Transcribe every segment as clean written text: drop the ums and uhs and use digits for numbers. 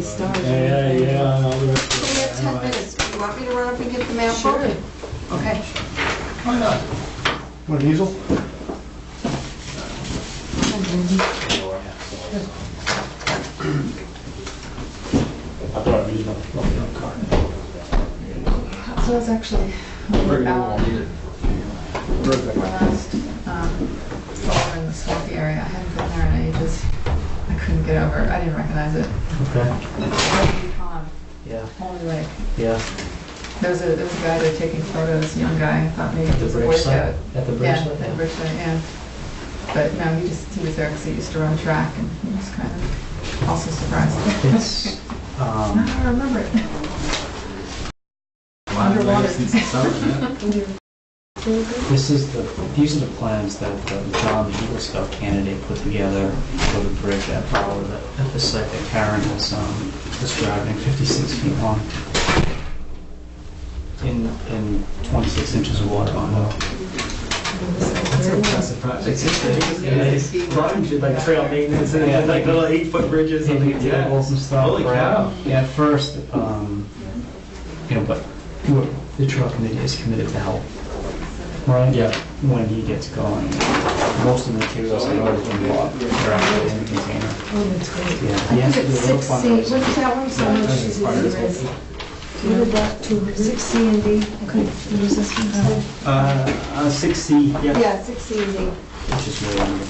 stars. Yeah, and all the rest of We it. have 10 minutes. Do you want me to run up and get the map? Sure. Okay. Why not? What, diesel? I thought I'd use my car. So it's actually Perfect. last fall in the swampy area. I hadn't been there in ages. I couldn't get over it. I didn't recognize it. Okay. Holy Pond, Yeah. Holy Lake. Yeah. There was a guy there taking photos, a young guy. I thought maybe At it the was a Boy bridge Scout. site? At the bridge Yeah, site? at the bridge site, yeah. But no, he was there because he used to run track, and he was kind of also surprised. It's, I don't remember it. Underwater. these are the plans that John, the Eagle Scout candidate, put together for the bridge at Bauer, at the site that Karen was describing, 56 feet long. In 26 inches of water on it. That's an impressive project. It's like trail maintenance and like little 8-foot bridges and things. Tables and stuff. Holy cow. Yeah, at first, but the trail committee is committed to help. Right? Yeah. When he gets going. Most of the materials have already been bought. They're actually in the container. Oh, that's great. Yeah. I He has think to do a it's little 6C. fundraising. What is that one? So much is Part of it? this whole thing. What did that, 6C and D? I couldn't, what is this one? 6C, yeah. Yeah, 6C and D. It's just way under the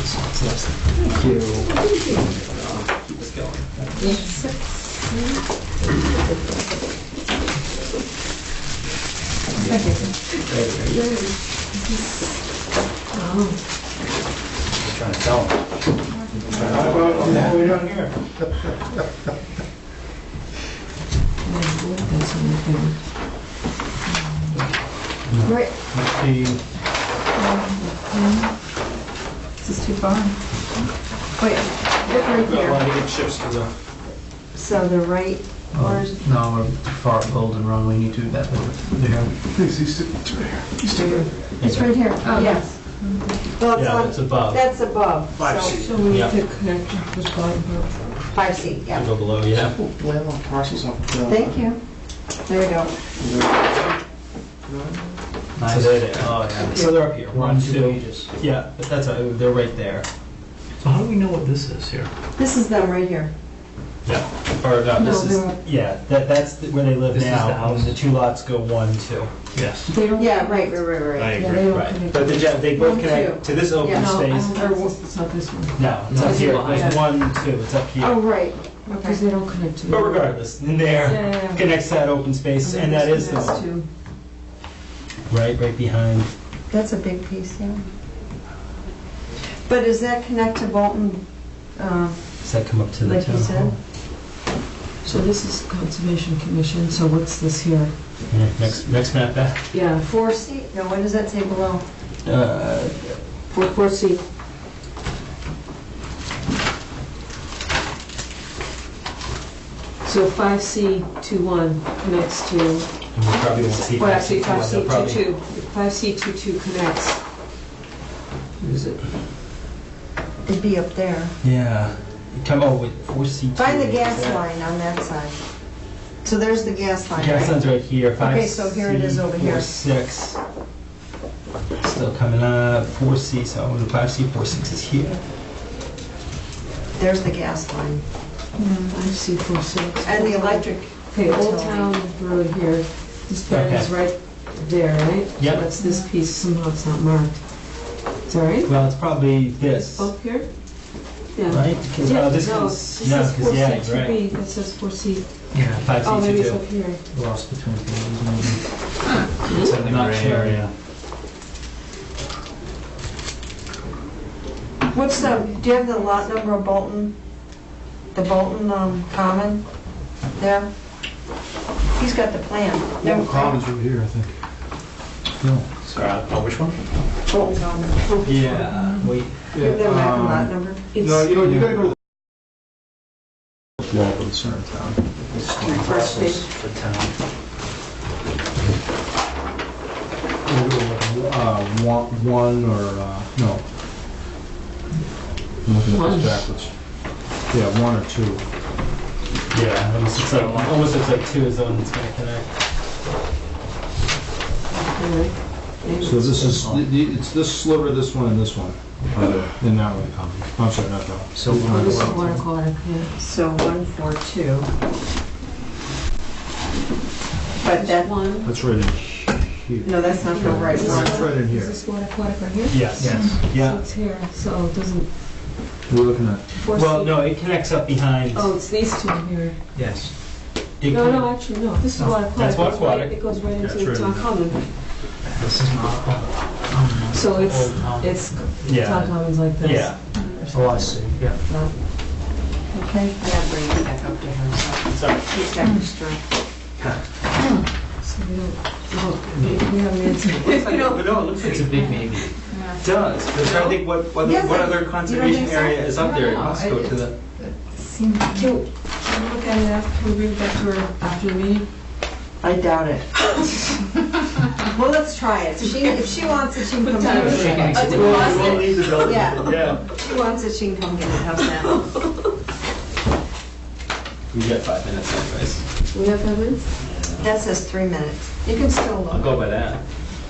it's less than. Thank you. Keep us going. Just trying to tell him. How about all the way down here? Right. This is too far. Wait, look right Well, I here. think it shifts to the... So the right, where's, No, we're too far up Golden Run. We need to do that there. He's sitting right here. He's here. it's right here. Oh. Yes. Well, it's Yeah, on, it's above. that's above. 5C. So we Yeah. need to connect this bottom part. 5C, yeah. Go below, yeah. Lay them parcels up. Thank you. There we go. Nice. So they're there. Oh, yeah. So they're up here. We're on 1, 2 2. pages. Yeah, but that's, they're right there. So how do we know what this is here? This is them right here. Yeah. Or no, this No, is, they're- yeah, that's where they live This is now. the house. And the 2 lots go 1, 2. Yes. They don't. Yeah, right. I Yeah, agree. they don't Right. connect. But they both 1, connect 2. to this open Yeah. No, I space. don't, it's not this one. No, it's up here. It goes 1, 2. It's up here. Oh, right. Because Okay. they don't connect to. But regardless, in there, Yeah. connects to that open space, and that is the one. Right behind. That's a big piece, yeah. But does that connect to Bolton, Does that come up to the like you town said? hall? So this is Conservation Commission, so what's this here? Yeah, next map back. Yeah, 4C? No, what does that say below? 4C. So 5C21 connects to, And we probably won't see. well, actually They'll probably- 5C22. 5C22 connects. What is it? It'd be up there. Yeah. You come over with 4C2. Find the gas Is that- line on that side. So there's the gas line, Gas right? line's right here. Okay, so here it is over here. 4C46. Still coming up. 4C, so 5C46 is here. There's the gas line. I see 46. And the electric. Okay, Old Town Road here. This bed is Okay. right there, right? Yep. So that's this piece, somehow it's not marked. Is that right? Well, it's probably this, Both here? Yeah. right? 'Cause, Yeah, this no, is, this no, says 'cause, yeah, you're right. 4C2B, that says 4C. Yeah, Oh, maybe it's 5C22. up here. Lost between pages maybe. It's in the Not gray sure. area. What's the, do you have the lot number of Bolton? The Bolton Common there? He's got the plan. Little Commons over here, I think. No. Sorry, which one? Bolton Common. Yeah, wait. Give them back the lot number. No, you gotta go to the Wall of the center of town. First page. For town. one or, no. I'm looking at One. this backwards. Yeah, one or two. Yeah, almost looks like two is the one that's gonna connect. So this is, it's this sliver, this one, and this one. In that way. I'm sorry, not that one. So Oh, this is water aquatic, yeah. So 142. But that one, That's right in here. no, that's not the right one. That's right in Is here. this water aquatic right here? Yes. So Yeah. it's here, so it doesn't We're looking at, force Well, the- no, it connects up behind. Oh, it's these two here. Yes. No, actually, no, this is water aquatic. That's water It goes right- aquatic. It goes right That's into right. Tom Common. this is not. So it's, Old Tom. it's, Yeah. Tom Common's like this. Yeah. Oh, I see, yeah. Okay. I gotta bring it back up to her, so Sorry. she's got the strength. So we have an answer. No, it looks like It's a big maybe. Yeah. it does. But I'm trying to think what Yes, what I- other you don't conservation think so? area is up there. It No, must go it- to the. It seemed, Can we look at it after, can we bring it back to her after the meeting? I doubt it. Well, let's try it. If she wants it, she can come get She can it. accept it. We won't leave the building. Yeah. Yeah. If she wants it, she can come get it. How's that? We got 5 minutes anyways. We have 5 minutes? That says 3 minutes. You can still I'll look. go by that.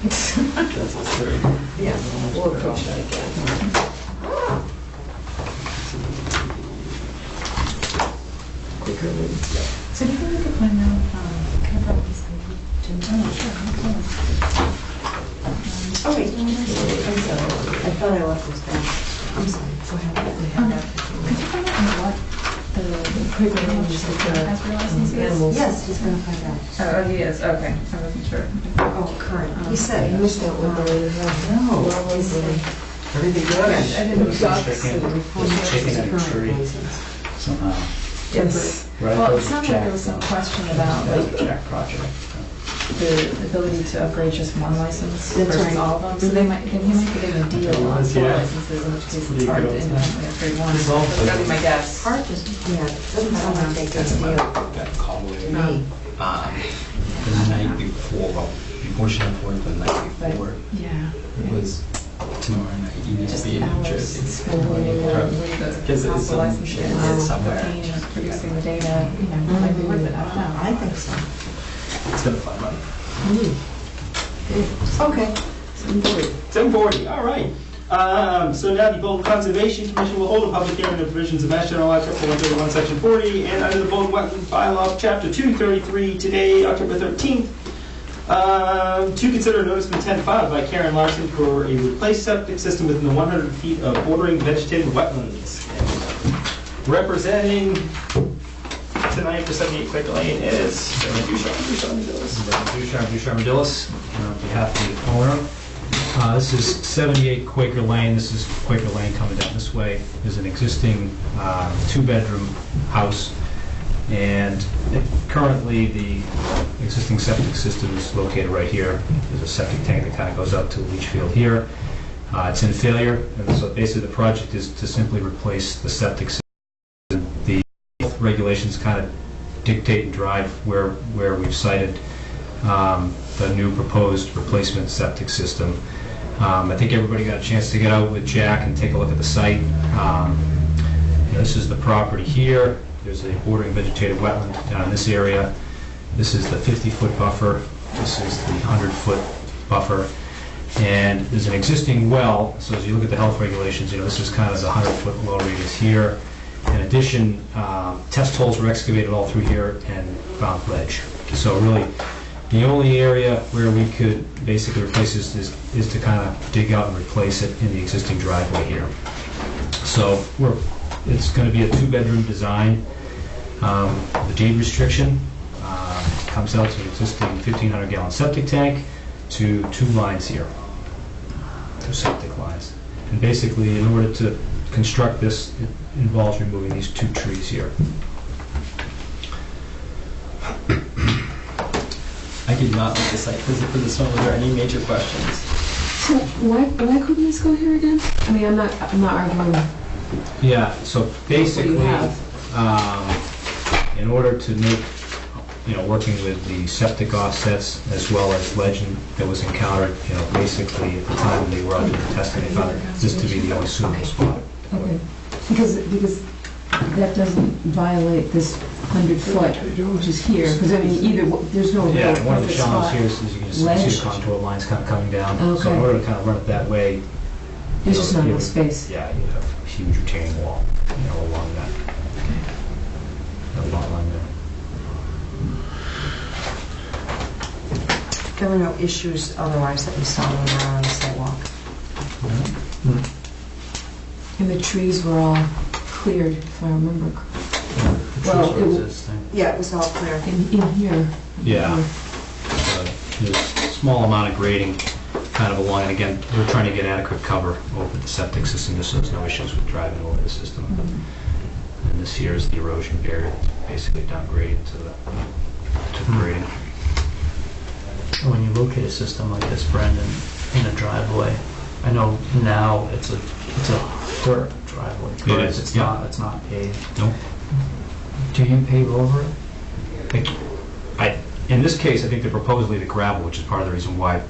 That's a 3. Yeah, we'll approach that again. so do you think we could find out, can I borrow this paper? Oh, sure, Oh, wait. I thought I left this back. I'm sorry. Go ahead. Could you find out what the paper names of the hazard license is? Animals. Yes, he's gonna find out. Oh, he is, okay, I wasn't sure. Oh, current. He said. I missed that one. No. What was it? Everything good? I didn't, Ducks Chicken. and- There's chicken in a tree somehow. it's, Right, well, it those sounded like Jack- there was some question about That's like the Jack project. the ability to upgrade just one license That's versus right. all of them. So they might, then he might get a deal on 4 Yeah. licenses, in which case You it's hard could to also- independently upgrade one. It's all- So that'd be my guess. Hard to, yeah, doesn't sound like they That's can my deal. that call to away. me. The night before, well, unfortunately for the night before, Yeah. it was tomorrow night. You need to Just be in New hours Jersey. scrolling the Because it's possible some license shit and somewhere. obtaining and producing the data, you know, might be worth it, I don't know. I think so. It's gonna find money. Okay. 7:40, all right. So now the Bolton Conservation Commission will hold a public hearing on the provisions of Mass General Law, Chapter 131, Section 40, and under the Bolton Wetlands Bylaw, Chapter 233, today, October 13th, to consider a notice of intent filed by Karen Larson for a replaced septic system within the 100 feet of bordering vegetated wetlands. Representing tonight for 78 Quaker Lane is Ducharme Ducharme on behalf of the owner. This is 78 Quaker Lane. This is Quaker Lane coming down this way. There's an existing 2-bedroom house, and currently the existing septic system is located right here. There's a septic tank that kind of goes up to a leach field here. It's in failure, and so basically the project is to simply replace the septic system. The health regulations kind of dictate and drive where we've cited the new proposed replacement septic system. I think everybody got a chance to get out with Jack and take a look at the site. This is the property here. There's a bordering vegetated wetland down in this area. This is the 50-foot buffer. This is the 100-foot buffer. And there's an existing well, so as you look at the health regulations, this is kind of the 100-foot well radius here. In addition, test holes were excavated all through here and found ledge. So really, the only area where we could basically replace this is to kind of dig out and replace it in the existing driveway here. So it's going to be a 2-bedroom design. The deed restriction comes out to an existing 1,500-gallon septic tank to 2 lines here, 2 septic lines. And basically, in order to construct this, it involves removing these 2 trees here. I did not make the site visit for this one. Were there any major questions? So why couldn't this go here again? I mean, I'm not arguing. Yeah, so basically, have. in order to make, working with the septic offsets as well as legend that was encountered, basically at the time they were out doing the testing, they found this to be the only suitable spot. Okay. Because that doesn't violate this 100-foot, which is here, because I mean, either, there's no real Yeah, one of the perfect challenges spot. here is you can just see Ledge. the contour lines kind of coming down. So Okay. in order to kind of run it that way, There's just not you enough would- space. Yeah, you have a huge retaining wall, along that. Lot line there. There were no issues otherwise that we saw when we were on the sidewalk. And the trees were all cleared, if I remember. Well, Trees were existing. Yeah, it was all clear. In here. Yeah. There's a small amount of grading kind of along, and again, we're trying to get adequate cover over the septic system, just so there's no issues with driving over the system. And this here is the erosion barrier, basically downgraded to the grading. When you locate a system like this, Brendan, in a driveway, I know now it's a dirt driveway, correct? is, It's yeah. not, it's not paved. Nope. Do you pave over it? In this case, I think they're proposing the gravel, which is part of the reason why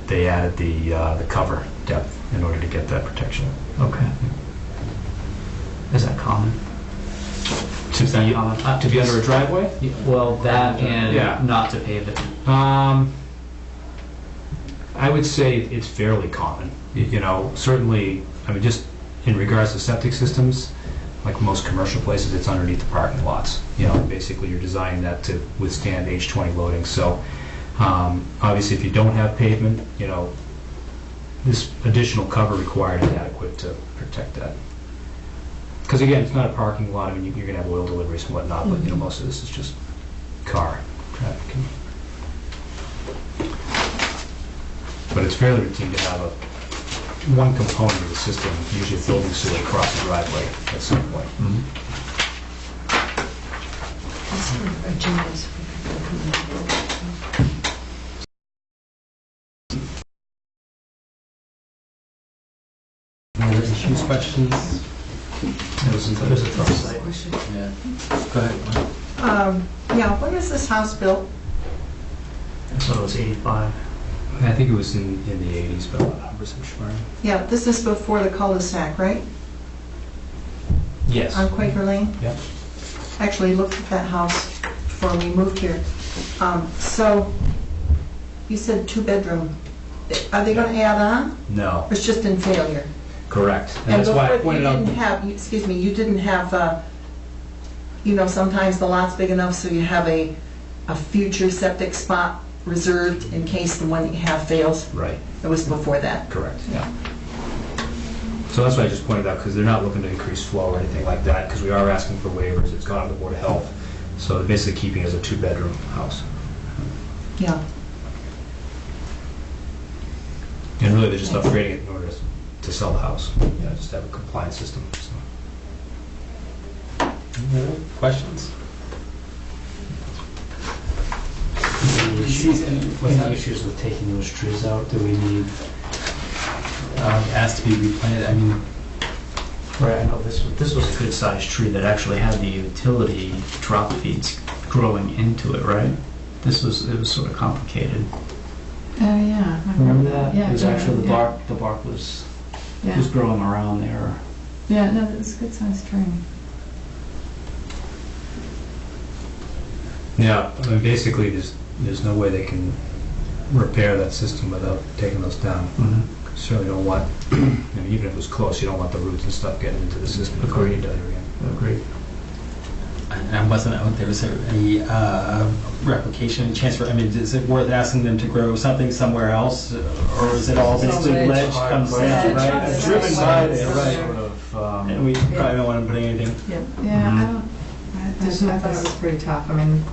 they added the cover depth in order to get that protection. Okay. Is that common? To be under a driveway? Well, that and Yeah. not to pave it. I would say it's fairly common. Certainly, I mean, just in regards to septic systems, like most commercial places, it's underneath the parking lots. Basically you're designing that to withstand H20 loading. So obviously if you don't have pavement, this additional cover required is adequate to protect that. Because again, it's not a parking lot. I mean, you're going to have oil deliveries and whatnot, but most of this is just car traffic. But it's fairly routine to have one component of the system, usually building sewer, across the driveway at some point. Any other issues, questions? There's a truck site. Yeah. Go ahead. Yeah, when was this house built? I thought it was 85. I think it was in the 80s, but I'm not 100% sure. Yeah, this is before the cul-de-sac, right? Yes. On Quaker Lane? Yep. Actually looked at that house before we moved here. So, you said 2-bedroom. Are they gonna add on? No, Or it's just in failure? correct. And that's why I before, pointed out. you didn't have, excuse me, you didn't have, sometimes the lot's big enough so you have a future septic spot reserved in case the one that you have fails. Right, It was before that. correct, yeah. So that's why I just pointed out, because they're not looking to increase flow or anything like that, because we are asking for waivers. It's gone to the Board of Health. So they're basically keeping it as a 2-bedroom house. Yeah. And really, they're just upgrading it in order to sell the house. Just have a compliant system. So. Any other questions? Any issues with taking those trees out? Do we need? Asked to be replanted, I mean, Right, I know this was a good sized tree that actually had the utility drop feeds growing into it, right? It was sort of complicated. Oh, yeah. I Remember that? Yeah. It was actually the yeah, bark was Yeah, growing around there. yeah, no, it's a good sized tree. Yeah, I mean, basically, there's no way they can repair that system without taking those down. Certainly don't want, even if it was close, you don't want the roots and stuff getting into the system. Agreed. Agreed. I wasn't out there, is there any replication, chance for, I mean, is it worth asking them to grow something somewhere else? Or is it all basically ledge comes down, right? It's Driven by it, right? Sort of, And we probably don't want to put anything. Yeah, I thought it was pretty tough. I mean,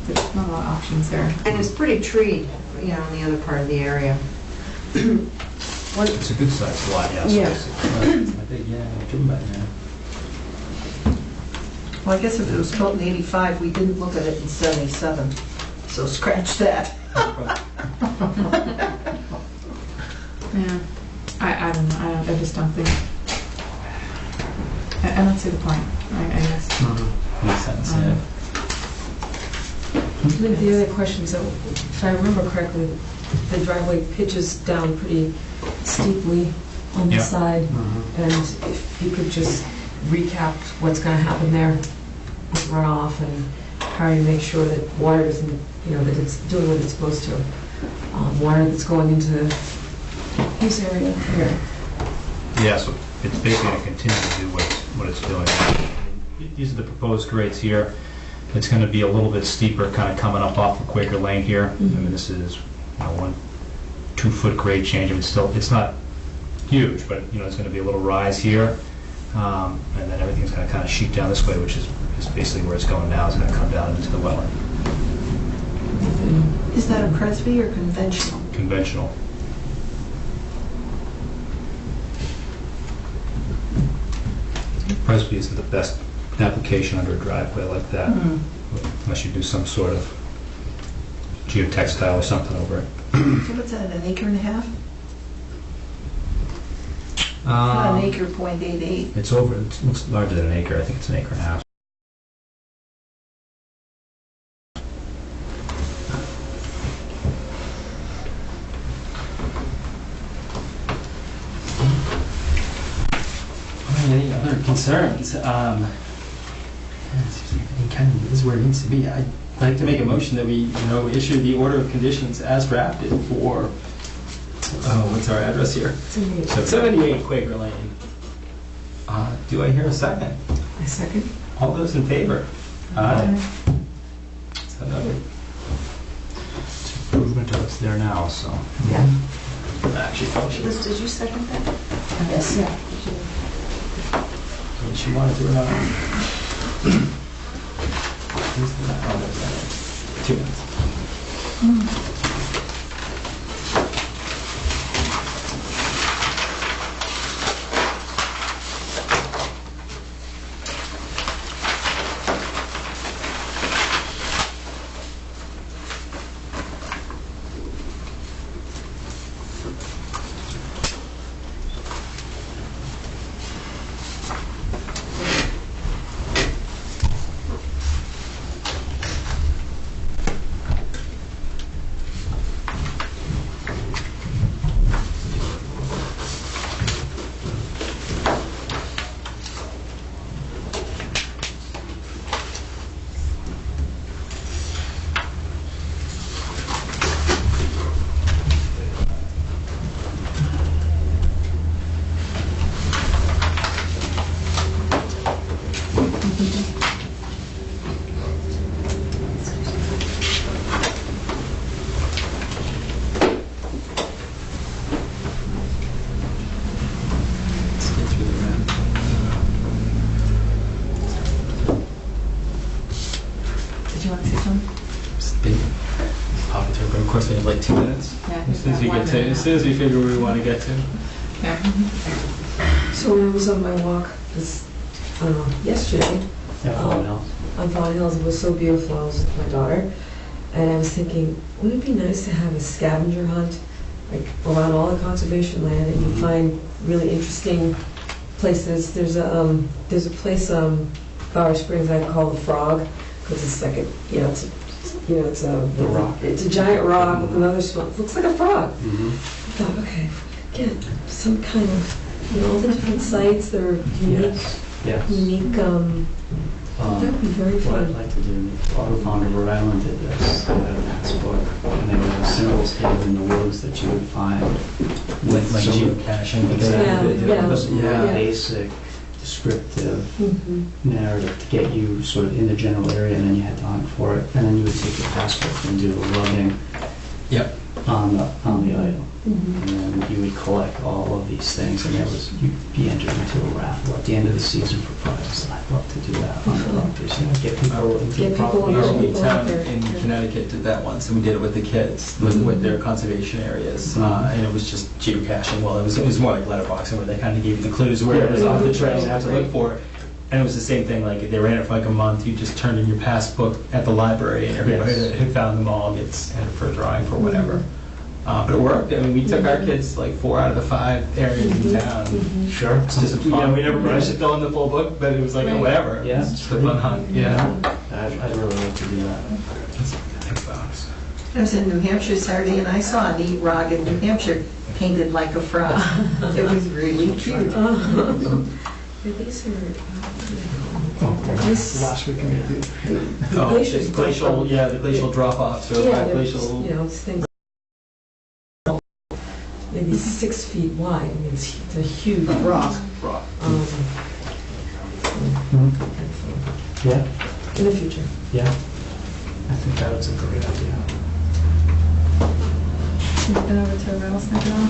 there's not a lot of options there. And it's pretty treed, in the other part of the area. it's a good sized lot, yeah. Yeah. I think, yeah, driven by now. Well, I guess if it was built in 85, we didn't look at it in 77, so scratch that. Yeah, I don't know. I just don't think. I don't see the point. I guess. Makes sense, yeah. The other question is, that, if I remember correctly, the driveway pitches down pretty steeply on the Yeah. side, and if you could just recap what's gonna happen there with runoff and how you make sure that water doesn't, that it's doing what it's supposed to. Water that's going into this area here. Yeah, so it's basically going to continue to do what it's doing. These are the proposed grades here. It's going to be a little bit steeper, kind of coming up off of Quaker Lane here. I mean, this is 1-2 foot grade change. I mean, it's not huge, but it's going to be a little rise here, and then everything's going to kind of sheet down this way, which is basically where it's going now. It's going to come down into the wetland. Is that a Presby or conventional? Conventional. Presby isn't the best application under a driveway like that, unless you do some sort of geotextile or something over it. So what's that, an acre and a half? Not an acre, .88. It looks larger than an acre. I think it's an acre and a half. Any other concerns? Everything kind of is where it needs to be. I'd like to make a motion that we, issue the order of conditions as drafted for, what's our address here? 78 Quaker Lane. Do I hear a second? A second. All those in favor? Aye. So noted. It's improvement of what's there now, so. Yeah. Actually, function. Liz, did you second that? Yes. Yeah. Did she want to do it or not? 2 minutes. Did you want to say something? Pop it through, but of course we have like 2 minutes. Yeah, As soon as we figure where we want to get to. Yeah. So when I was on my walk yesterday on Vaughn Hills, it was so beautiful. I was with my daughter, and I was thinking, wouldn't it be nice to have a scavenger hunt, like around all the conservation land, and you find really interesting places. There's a place, Flower Springs, I call the Frog, because it's like it's a giant rock with another small. It looks like a frog. I thought, okay, get some kind of, all the different sites that are unique. Yes. Unique. That would be very What I'd fun. like to do, AutoFounder Rhode Island did this, they had a passbook, and there were symbols hidden in the woods that you would find with Like some geocaching. exactly, Yeah, just yeah. basic descriptive narrative to get you sort of in the general area, and then you had to hunt for it, and then you would take your passbook and do a logging Yep. on the item. And then you would collect all of these things, and you'd be entered into a raffle at the end of the season for prizes. And I'd love to do that on properties, get people into Get the people property. Our Yeah. old town Yeah. in Connecticut did that once, and we did it with the kids, with their conservation areas, and it was just geocaching. Well, it was more like letterboxing, where they kind of gave you the clues where it was off the trail you have to look for. And it was the same thing, like they ran it for like a month, you just turned in your passbook at the library, and everybody Yes. that had found them all gets entered for a drawing for whatever. But it worked. I mean, we took our kids like 4 out of the 5 areas in town. Sure. It's just fun. We never managed to fill in the full book, but it was like, whatever. Yeah. It's just a fun hunt. Yeah. I'd really like to do that. That's something to think about. I was in New Hampshire Saturday, and I saw a neat rock in New Hampshire painted like a frog. It was really cute. These are, this, Last week, maybe. Oh, glaciers it's glacial, come from- yeah, the glacial drop-off, so yeah, by there's, glacial. you know, it's things maybe 6 feet wide. I mean, it's a huge rock. Rock. Yeah, In the future. yeah. I think that was a great idea. You've been over to Rattlesnake at all?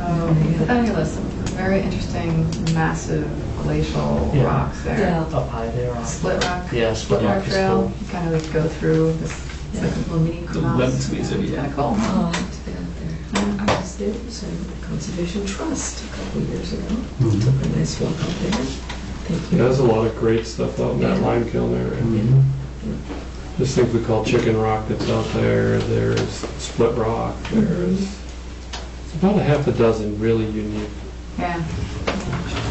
Oh, put that on your list. Very interesting, massive glacial Yeah. rocks there. Yeah. Up high there on. Split rock. Yeah, Split Split rock Rock is trail. cool. You kind of go through this. It's like a little mini The crevasse. lemon squeezer, It's yeah. kind of cool. Oh, I have to get out there. I was there, so Conservation Trust a couple of years ago. Took a nice walk out there. Thank you. There's a lot of great stuff out in that Yeah. lime kiln area. Mhm. There's things we call chicken rock that's out there. There's split rock. There's about a half a dozen really unique Yeah.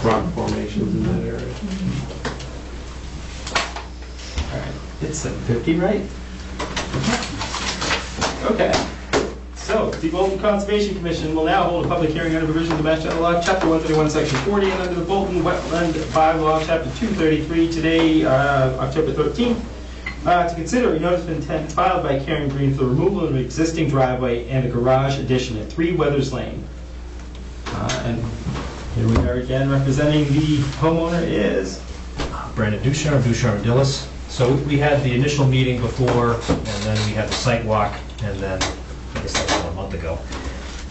rock formations in that area. All right, it's 7:50, right? Okay. So, the Bolton Conservation Commission will now hold a public hearing under provisions of Mass General Law, Chapter 131, Section 40, and under the Bolton Wetland Bylaw, Chapter 233, today, October 13th, to consider a notice of intent filed by Karen Green for the removal of an existing driveway and a garage addition at 3 Weathers Lane. And here we are again, representing the homeowner is... Brandon Ducharme, Ducharme Dillis. So we had the initial meeting before, and then we had the site walk, and then, I guess that was about a month ago.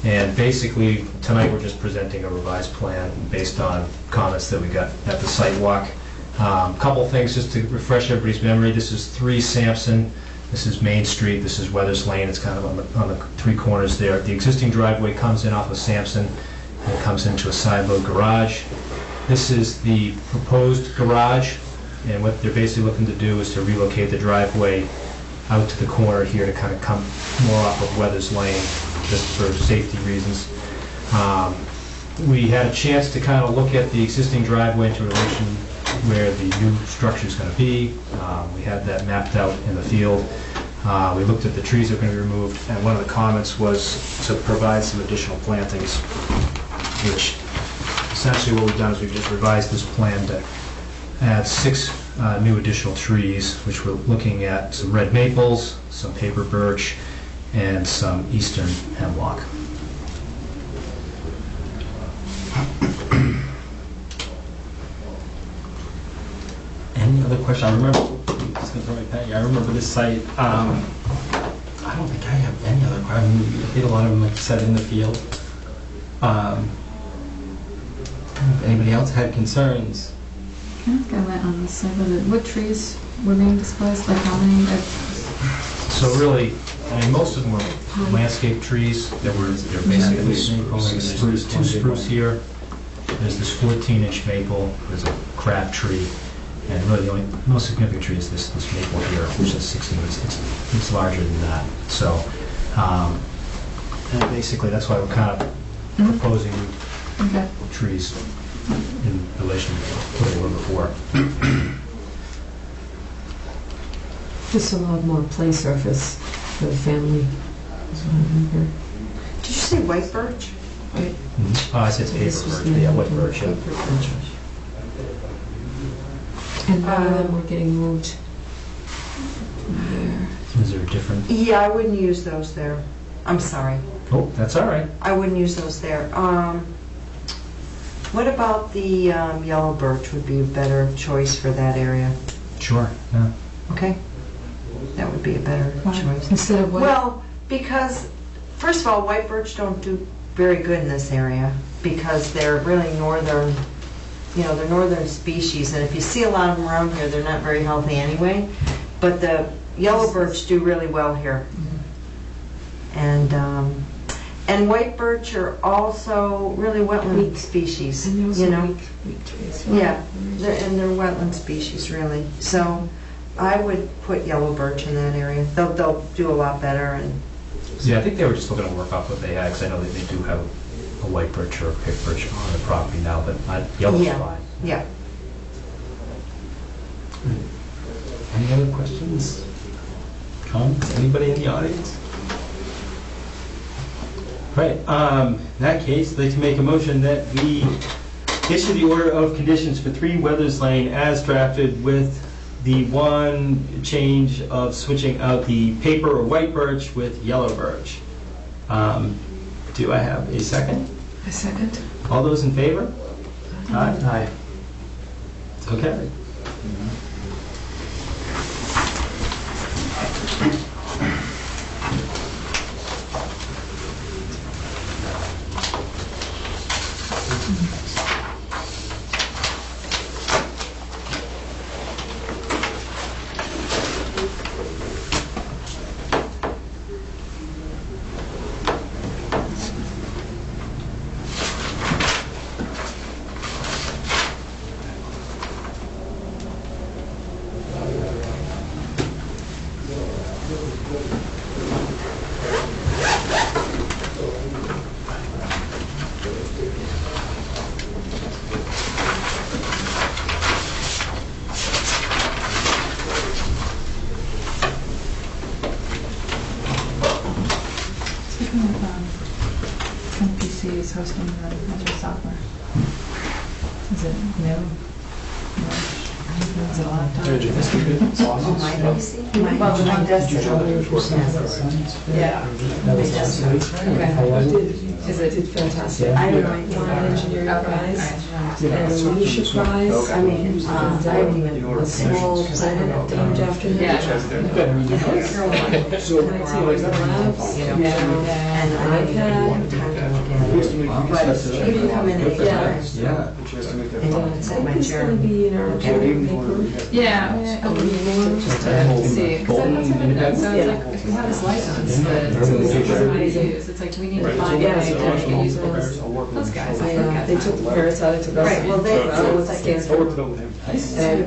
And basically, tonight we're just presenting a revised plan based on comments that we got at the site walk. Couple things just to refresh everybody's memory. This is 3 Sampson, this is Main Street, this is Weathers Lane. It's kind of on the 3 corners there. The existing driveway comes in off of Sampson and comes into a side load garage. This is the proposed garage, and what they're basically looking to do is to relocate the driveway out to the corner here to kind of come more off of Weathers Lane, just for safety reasons. We had a chance to kind of look at the existing driveway into relation where the new structure is going to be. We had that mapped out in the field. We looked at the trees that are going to be removed, and one of the comments was to provide some additional plantings, which essentially what we've done is we've just revised this plan to add 6 new additional trees, which we're looking at some red maples, some paper birch, and some eastern hemlock. Any other question? I remember, just gonna throw my pen here. I remember this site. I don't think I have any other questions. We did a lot of them, like you said, in the field. If anybody else had concerns? Can I ask, I went on the site visit, what trees were being displaced, like how many? So really, I mean, most of them were landscape trees. They're basically spruce, 2 spruce here. There's this 14-inch maple, there's a crab tree, and really the only most significant tree is this maple here, which is 16. It's larger than that. So, and basically that's why we're kind of proposing Okay. trees in relation to what they were before. Just allowed more play surface for the family. That's what I remember. Did you say white birch? I said it's This paper was birch, yeah, white birch, yeah. paper birch. And none of them were getting moved there. Is there a different? Yeah, I wouldn't use those there. I'm sorry. Oh, that's all right. I wouldn't use those there. What about the yellow birch would be a better choice for that area? Sure, yeah. Okay? That would be a better choice. Instead of what? Well, because, first of all, white birch don't do very good in this area because they're really northern, they're northern species, and if you see a lot of them around here, they're not very healthy anyway. But the yellow birch do really well here. And white birch are also really wetland Weak. species, And those you are know? weak trees. Yeah, they're wetland species, really. So I would put yellow birch in that area. They'll do a lot better. And Yeah, I think they were just looking to work off what they had, because I know that they do have a white birch or a pick birch on the property now, but yellow's Yeah. fine. yeah. Any other questions? Comments? Anybody in the audience? Right, in that case, I'd like to make a motion that we issue the order of conditions for 3 Weathers Lane as drafted with the one change of switching out the paper or white birch with yellow birch. Do I have a second? A second. All those in favor? Aye. Aye. So carried. Speaking of NPCs hosting the Azure software, is it new? Is it a laptop? Oh, my PC? Well, the one desktop. Yeah. Okay. Is It did it? fantastic. I don't Won know. an engineering prize Okay. and a leadership prize. I mean, And, I don't even. a small planet named after him. Yeah. So, labs, And I didn't have time to look at it. But you can come in and Yeah. Yeah. and sit in my It's chair. gonna be in our paper. Yeah, a little more just to see, because that's what it does. So it's like, if we have this license, but it's everybody to use, it's like, we need to find a way to make it usable. Those guys, I think. They took the parents out, they took us. Right, well, they- I don't know what the stands for. Nice. And,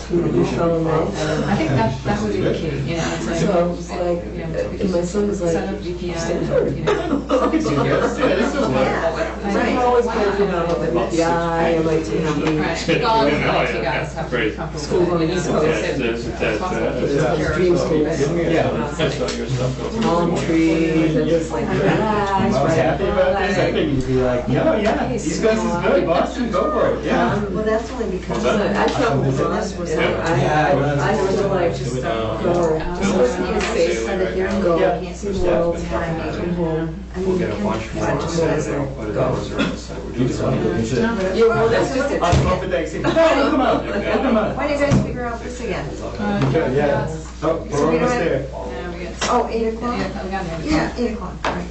we fell in love. I think that would be the key, you know, it's like. So, it's like, you know, and my son was like, set up VPN, Stanford. you know. I've always been, you know, MPI, MIT. Right, all of like you guys have to be comfortable. Schools on the East Coast. Dream schools. Yeah. That's not your stuff. Palm trees and just like relax, I was right? happy about this. I figured you'd be like, no, yeah, these guys is good. Boston, go for it. Yeah. Well, that's only because. I felt it was was I feel like just go. supposed to be a safe set of hearing go, Yeah. you can't see the world, and I made it home. I mean, you can find just as Go. You just want to go visit. Yeah, well, that's just it. I'll go for Thanksgiving. No, come out. Come out. When do you guys figure out this again? Yeah. Oh, we're So we don't almost have- there. Yeah, we get. Oh, 8 o'clock? Yeah, we got it. Yeah, 8 o'clock, right.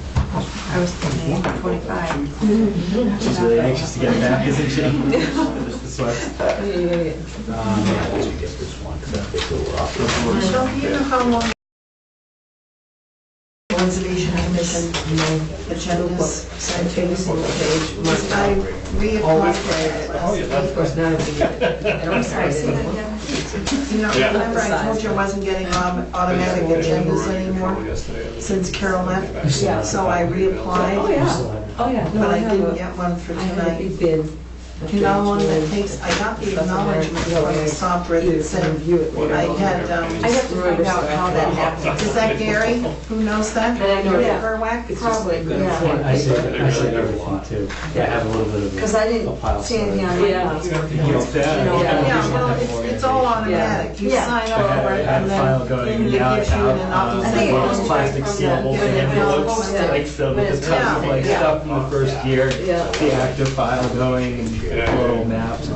I was thinking 8:25. She's really anxious to get back, isn't she? Just the sweat. Michelle, do you know how long Conservation Commission agendas I reapplied for it. Oh, yeah, that's Of course, now I'm sorry, say that again? You know, remember I told you I wasn't getting automatic agendas anymore since Carol left? Yeah. So I reapplied. Oh, yeah. Oh, yeah. No, But I have didn't a- get one for I have a tonight. big bid. You know, one that takes, I got the acknowledgement from the software that said, I had, I have to find out how that happened. is that Gary? Who knows that? And I know Gary that. Berwack? It's just like, Yeah. I say everything too. I have a little bit of Because I a didn't pile. see anything on it. Yeah. You know, that. Yeah, well, it's all automatic. You Yeah. sign I over had it a and file then going, it yeah, gives you out, an office. one of those plastic sealable envelopes, Yeah. like filled with the tons of like Yeah. stuff from the first year, Yeah. the active file going, and little maps.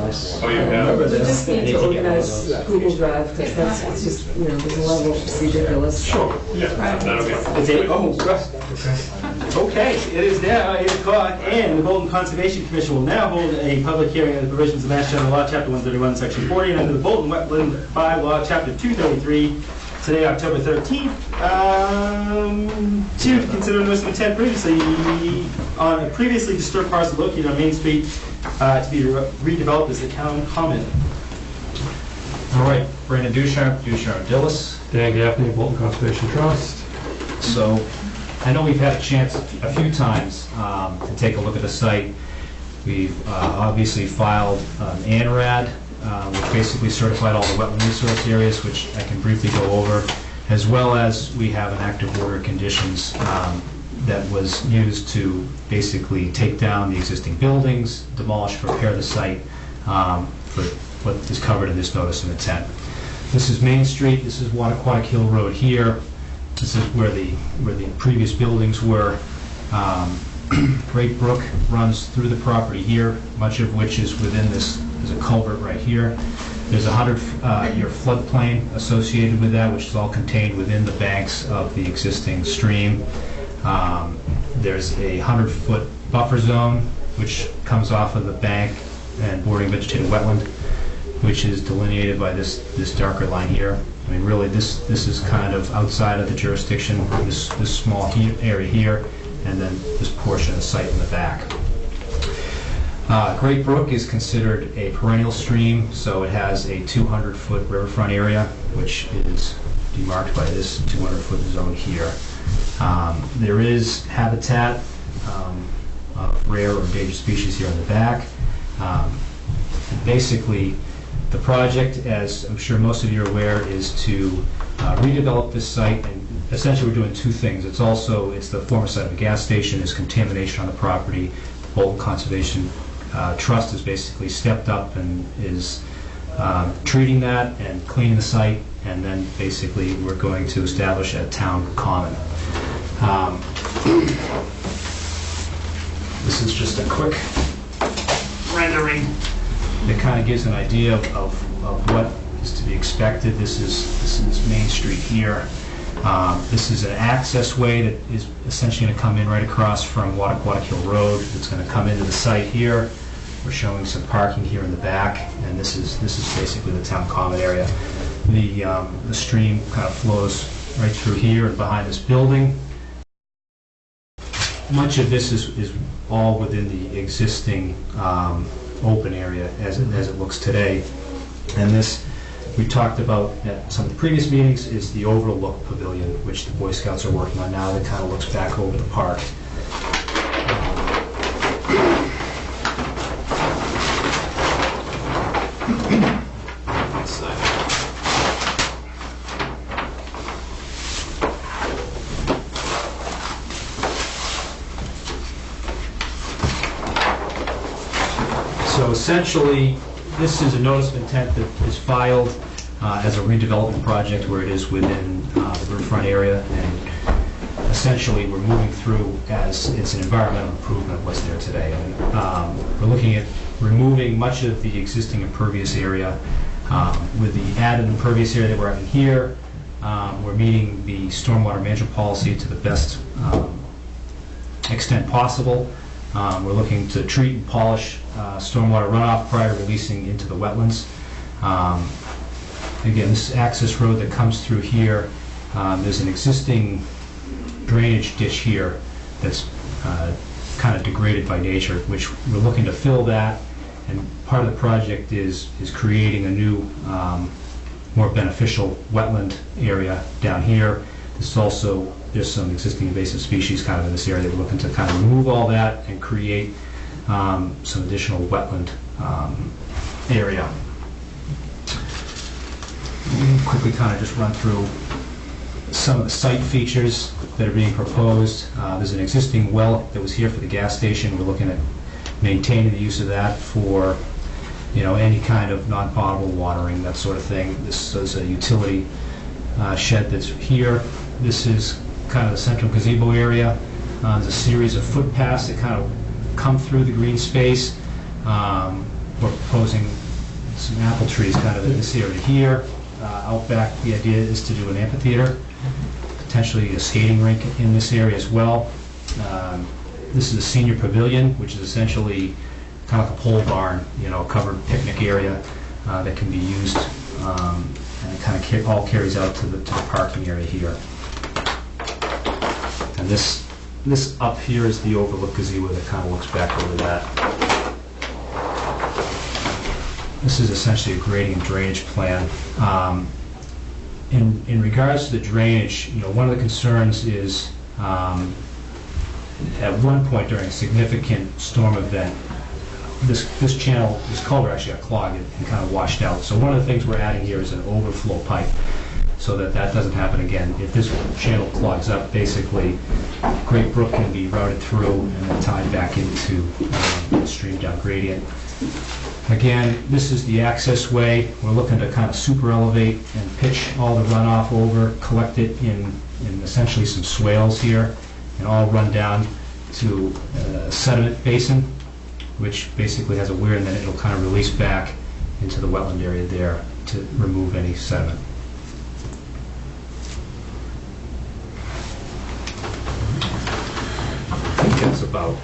Oh, you I remember have? We this. just need to organize Google Drive, because that's, it's just, you know, there's a level, it's ridiculous. Sure. Yeah, that'll be. It's 8, oh, okay, it is now 8 o'clock, and the Bolton Conservation Commission will now hold a public hearing on the provisions of Mass General Law, Chapter 131, Section 40, and under the Bolton Wetland Bylaw, Chapter 233, today, October 13th, to consider notice of intent previously on a previously disturbed parcel located on Main Street to be redeveloped as the town common. All right, Brandon Ducharme, Dillis. Dan Gaffney, Bolton Conservation Trust. So I know we've had a chance a few times to take a look at the site. We've obviously filed an ANRAD, which basically certified all the wetland resource areas, which I can briefly go over, as well as we have an active order of conditions that was used to basically take down the existing buildings, demolish, prepare the site for what is covered in this notice of intent. This is Main Street, this is Wattaquatic Hill Road here. This is where the previous buildings were. Great Brook runs through the property here, much of which is within this, there's a culvert right here. There's a 100-year floodplain associated with that, which is all contained within the banks of the existing stream. There's a 100-foot buffer zone, which comes off of the bank and bordering vegetated wetland, which is delineated by this darker line here. I mean, really, this is kind of outside of the jurisdiction, this small area here, and then this portion of the site in the back. Great Brook is considered a perennial stream, so it has a 200-foot riverfront area, which is demarked by this 200-foot zone here. There is habitat of rare or endangered species here in the back. Basically, the project, as I'm sure most of you are aware, is to redevelop this site, and essentially we're doing two things. It's the former site of a gas station. There's contamination on the property. The Bolton Conservation Trust has basically stepped up and is treating that and cleaning the site, and then basically we're going to establish a town common. This is just a quick rendering that kind of gives an idea of what is to be expected. This is Main Street here. This is an access way that is essentially going to come in right across from Wattaquatic Hill Road. It's going to come into the site here. We're showing some parking here in the back, and this is basically the town common area. The stream kind of flows right through here and behind this building. Much of this is all within the existing open area as it looks today. And this, we talked about at some of the previous meetings, is the overlook pavilion, which the Boy Scouts are working on now, that kind of looks back over the park. So essentially, this is a notice of intent that is filed as a redevelopment project where it is within the riverfront area, and essentially we're moving through as it's an environmental improvement of what's there today. And, we're looking at removing much of the existing impervious area. With the added impervious area that we're having here, we're meeting the stormwater management policy to the best extent possible. We're looking to treat and polish stormwater runoff prior to releasing into the wetlands. Again, this access road that comes through here, there's an existing drainage ditch here that's kind of degraded by nature, which we're looking to fill that, and part of the project is creating a new, more beneficial wetland area down here. This is also, there's some existing invasive species kind of in this area that we're looking to kind of remove all that and create some additional wetland area. Quickly kind of just run through some of the site features that are being proposed. There's an existing well that was here for the gas station. We're looking at maintaining the use of that for, any kind of non-potable watering, that sort of thing. This is a utility shed that's here. This is kind of the central gazebo area. There's a series of footpaths that kind of come through the green space. We're proposing some apple trees kind of in this area here. Out back, the idea is to do an amphitheater, potentially a skating rink in this area as well. This is a senior pavilion, which is essentially kind of like a pole barn, a covered picnic area that can be used, and it kind of all carries out to the parking area here. And this up here is the overlook gazebo that kind of looks back over that. This is essentially a grading and drainage plan. In regards to the drainage, one of the concerns is at one point during a significant storm event, this channel, this culvert actually got clogged and kind of washed out. So one of the things we're adding here is an overflow pipe. so that that doesn't happen again. If this channel clogs up, basically, Great Brook can be routed through and then tied back into the stream down gradient. Again, this is the access way. We're looking to kind of super elevate and pitch all the runoff over, collect it in essentially some swales here, and all run down to a sediment basin, which basically has a weir, and then it'll kind of release back into the wetland area there to remove any sediment. I think that's about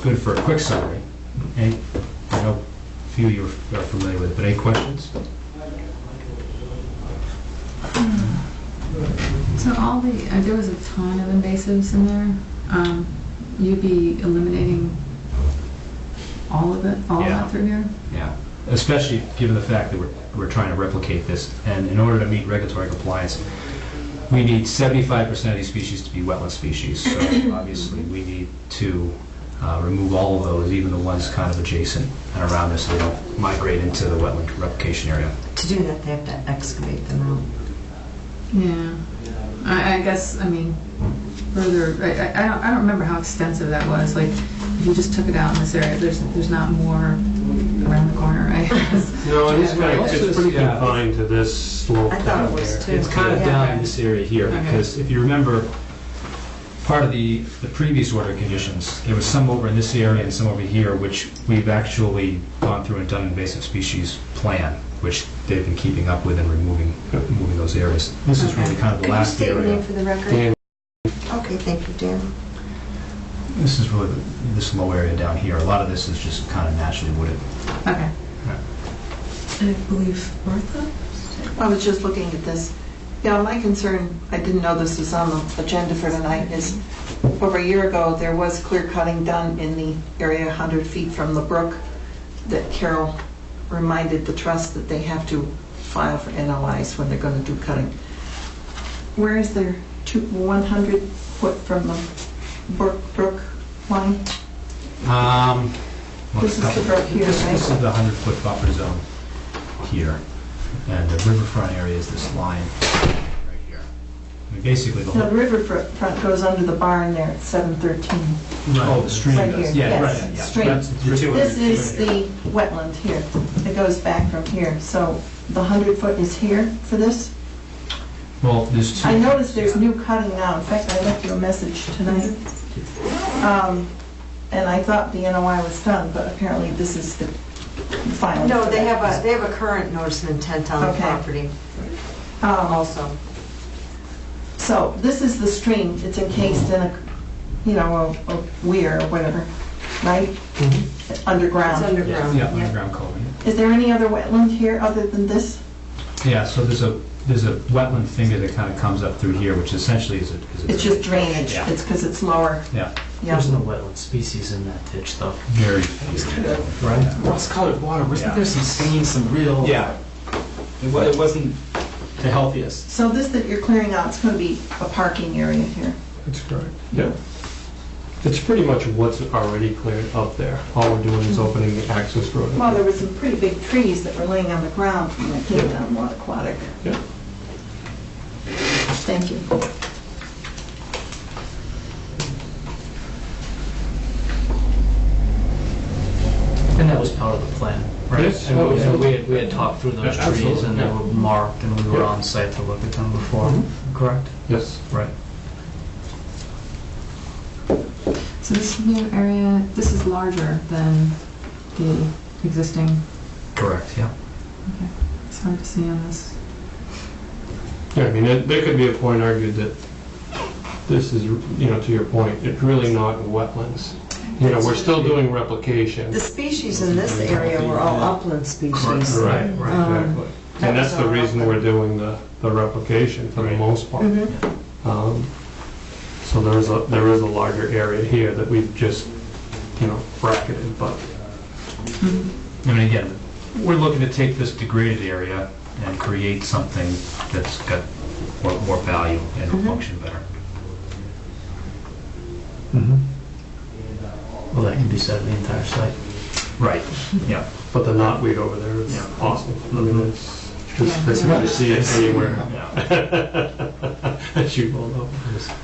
good for a quick summary. I know a few of you are familiar with it, but any questions? So all the, there was a ton of invasives in there. You'd be eliminating all of it, all of Yeah. that through here? Yeah, especially given the fact that we're trying to replicate this, and in order to meet regulatory compliance, we need 75% of these species to be wetland species. So obviously, we need to remove all of those, even the ones kind of adjacent and around us, so they don't migrate into the wetland replication area. To do that, they have to excavate them out. Yeah. I guess, I mean, further, I don't remember how extensive that was. Like, if you just took it out in this area, there's not more around the corner, right? No, it's kind of, Also, it's pretty yeah. confined to this slope I thought down it was there. too. It's kind of Yeah. down in this area here, Okay. because if you remember, part of the previous order conditions, there was some over in this area and some over here, which we've actually gone through and done an invasive species plan, which they've been keeping up with and removing those areas. This is really kind of the last Could you state your area. name for the record? Dan, Okay, thank you, Dan. This is really this low area down here. A lot of this is just kind of naturally wooded. Okay. And I believe Martha? I was just looking at this. Yeah, my concern, I didn't know this was on the agenda for tonight, is over a year ago, there was clear cutting done in the area 100 feet from the brook that Carol reminded the trust that they have to file for NOIs when they're going to do cutting. Where is there 100 foot from the brook line? Well, This is the brook here, This right? is the 100-foot buffer zone here, and the riverfront area is this line right here. I mean, basically the No, whole. the riverfront goes under the barn there at 713. Oh, the stream Right does. here, Yeah, yes, right, yeah. stream. That's the 200 This feet is right here. the wetland here. It goes back from here. So the 100 foot is here for this? Well, there's two. I noticed there's new cutting now. In fact, I left you a message tonight. And I thought the NOI was done, but apparently this is the final. No, they have a current notice of intent on the Okay. property Also. So this is the stream. It's encased in a weir or whatever, right? Underground. It's underground. Yeah, underground culvert. Is there any other wetland here other than this? Yeah, so there's a wetland finger that kind of comes up through here, which essentially is a. It's just drainage. Yeah. It's because it's lower. Yeah, Yeah. There's no wetland species in that ditch, though. very. Right? Rust-colored water, wasn't Yeah. there some stains, some real... Yeah. It wasn't the healthiest. So this that you're clearing out, it's going to be a parking area here. That's correct. Yeah. It's pretty much what's already cleared up there. All we're doing is opening the access road. Well, there were some pretty big trees that were laying on the ground when it came down Water Aquatic. Yeah. Thank you. And that was part of the plan, right? Yes. And Oh, yeah. we had talked through those Yeah, trees, absolutely, and they yeah. were marked, and we were Yeah. on site to look at them before, Mhm. correct? Yes. Right. So this new area, this is larger than the existing. Correct, yeah. Okay. It's hard to see on this. Yeah, I mean, there could be a point argued that this is, to your point, it's really not wetlands. We're still doing replication. The species in this area were all upland species. Right, exactly. And that's the all reason we're doing the replication for the most part. Mhm. So there is a larger area here that we've just, bracketed, but I mean, again, we're looking to take this degraded area and create something that's got more value and will function better. Well, that can be said of the entire site. Right, yeah. the knotweed over there is Yeah. awesome. I mean, it's It's hard to see it anywhere. Yeah. As you roll up.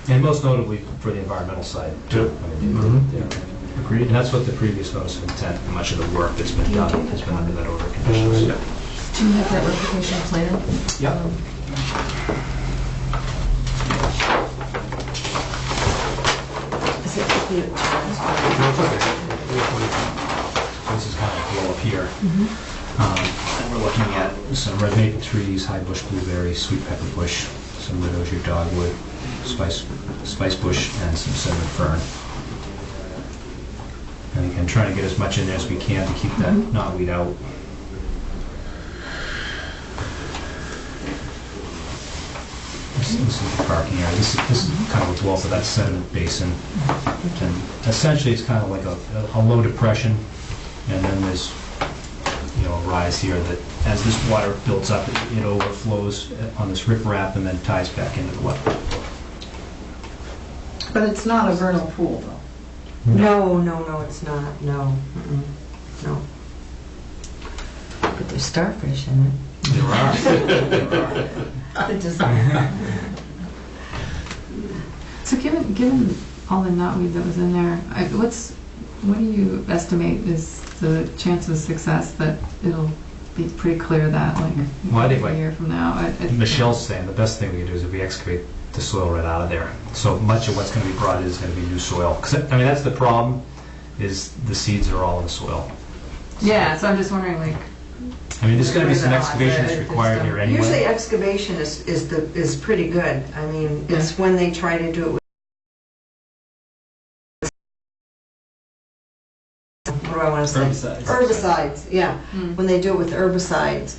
And most notably for the environmental side, too. I mean, yeah. Agreed. And that's what the previous notice of intent, much of the work that's been done has been under that order of conditions. Yeah. Do you have that replication plan? Yep. Is it complete? No, it's okay. This is kind of blow up here. Mm-hmm. And we're looking at some red maple trees, high bush blueberry, sweet pepper bush, some red osier dogwood, spice bush, and some cinnamon fern. And again, trying to get as much in there as we can to keep that knotweed out. This is the parking area. This is kind of what's well for that sediment basin. And essentially, it's kind of like a low depression, and then there's a rise here that as this water builds up, it overflows on this riprap and then ties back into the wetland. But it's not a vernal pool, though. No, it's not, no. Mm-mm. No. But there's starfish in it. There are. It just- So given all the knotweed that was in there, what do you estimate is the chance of success that it'll be pretty clear that Well, I think a year from now? Michelle's saying the best thing we can do is if we excavate the soil right out of there. So much of what's going to be brought in is going to be new soil. 'Cause, I mean, that's the problem, is the seeds are all in the soil. Yeah, so I'm just wondering, I mean, there's going to be some excavation that's required here anyway. Usually excavation is pretty good. I mean, it's when they try to do it with, what do I want to say? Herbicides. Herbicides, yeah. Mm. When they do it with herbicides,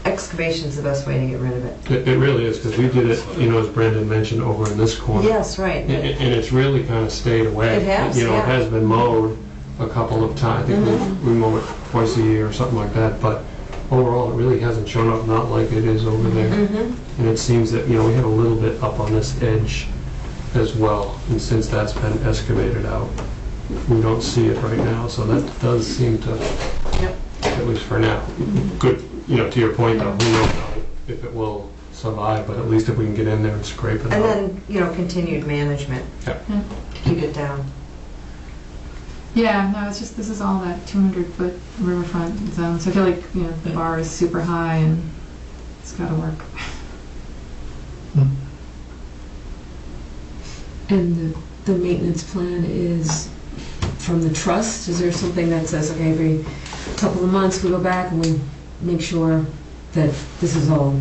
excavation's the best way to get rid of it. It really is, because we did it, as Brendan mentioned, over in this corner. Yes, right. And it's really kind of stayed away. It has, It yeah. has been mowed a couple of times. I think we mow it twice a year or something like that, but overall, it really hasn't shown up, not like it is over there. Mm-hmm. And it seems that, we have a little bit up on this edge as well, and since that's been excavated out, we don't see it right now, so that does seem to, Yep. at least for now, good, to your point though, who knows if it will survive, but at least if we can get in there and scrape it out. And then, continued management Yeah. to keep it down. Yeah, no, it's just, this is all that 200-foot riverfront zone, so I feel like, the bar is super high and it's gotta work. And the maintenance plan is from the trust? Is there something that says, okay, every couple of months we go back and we make sure that this is all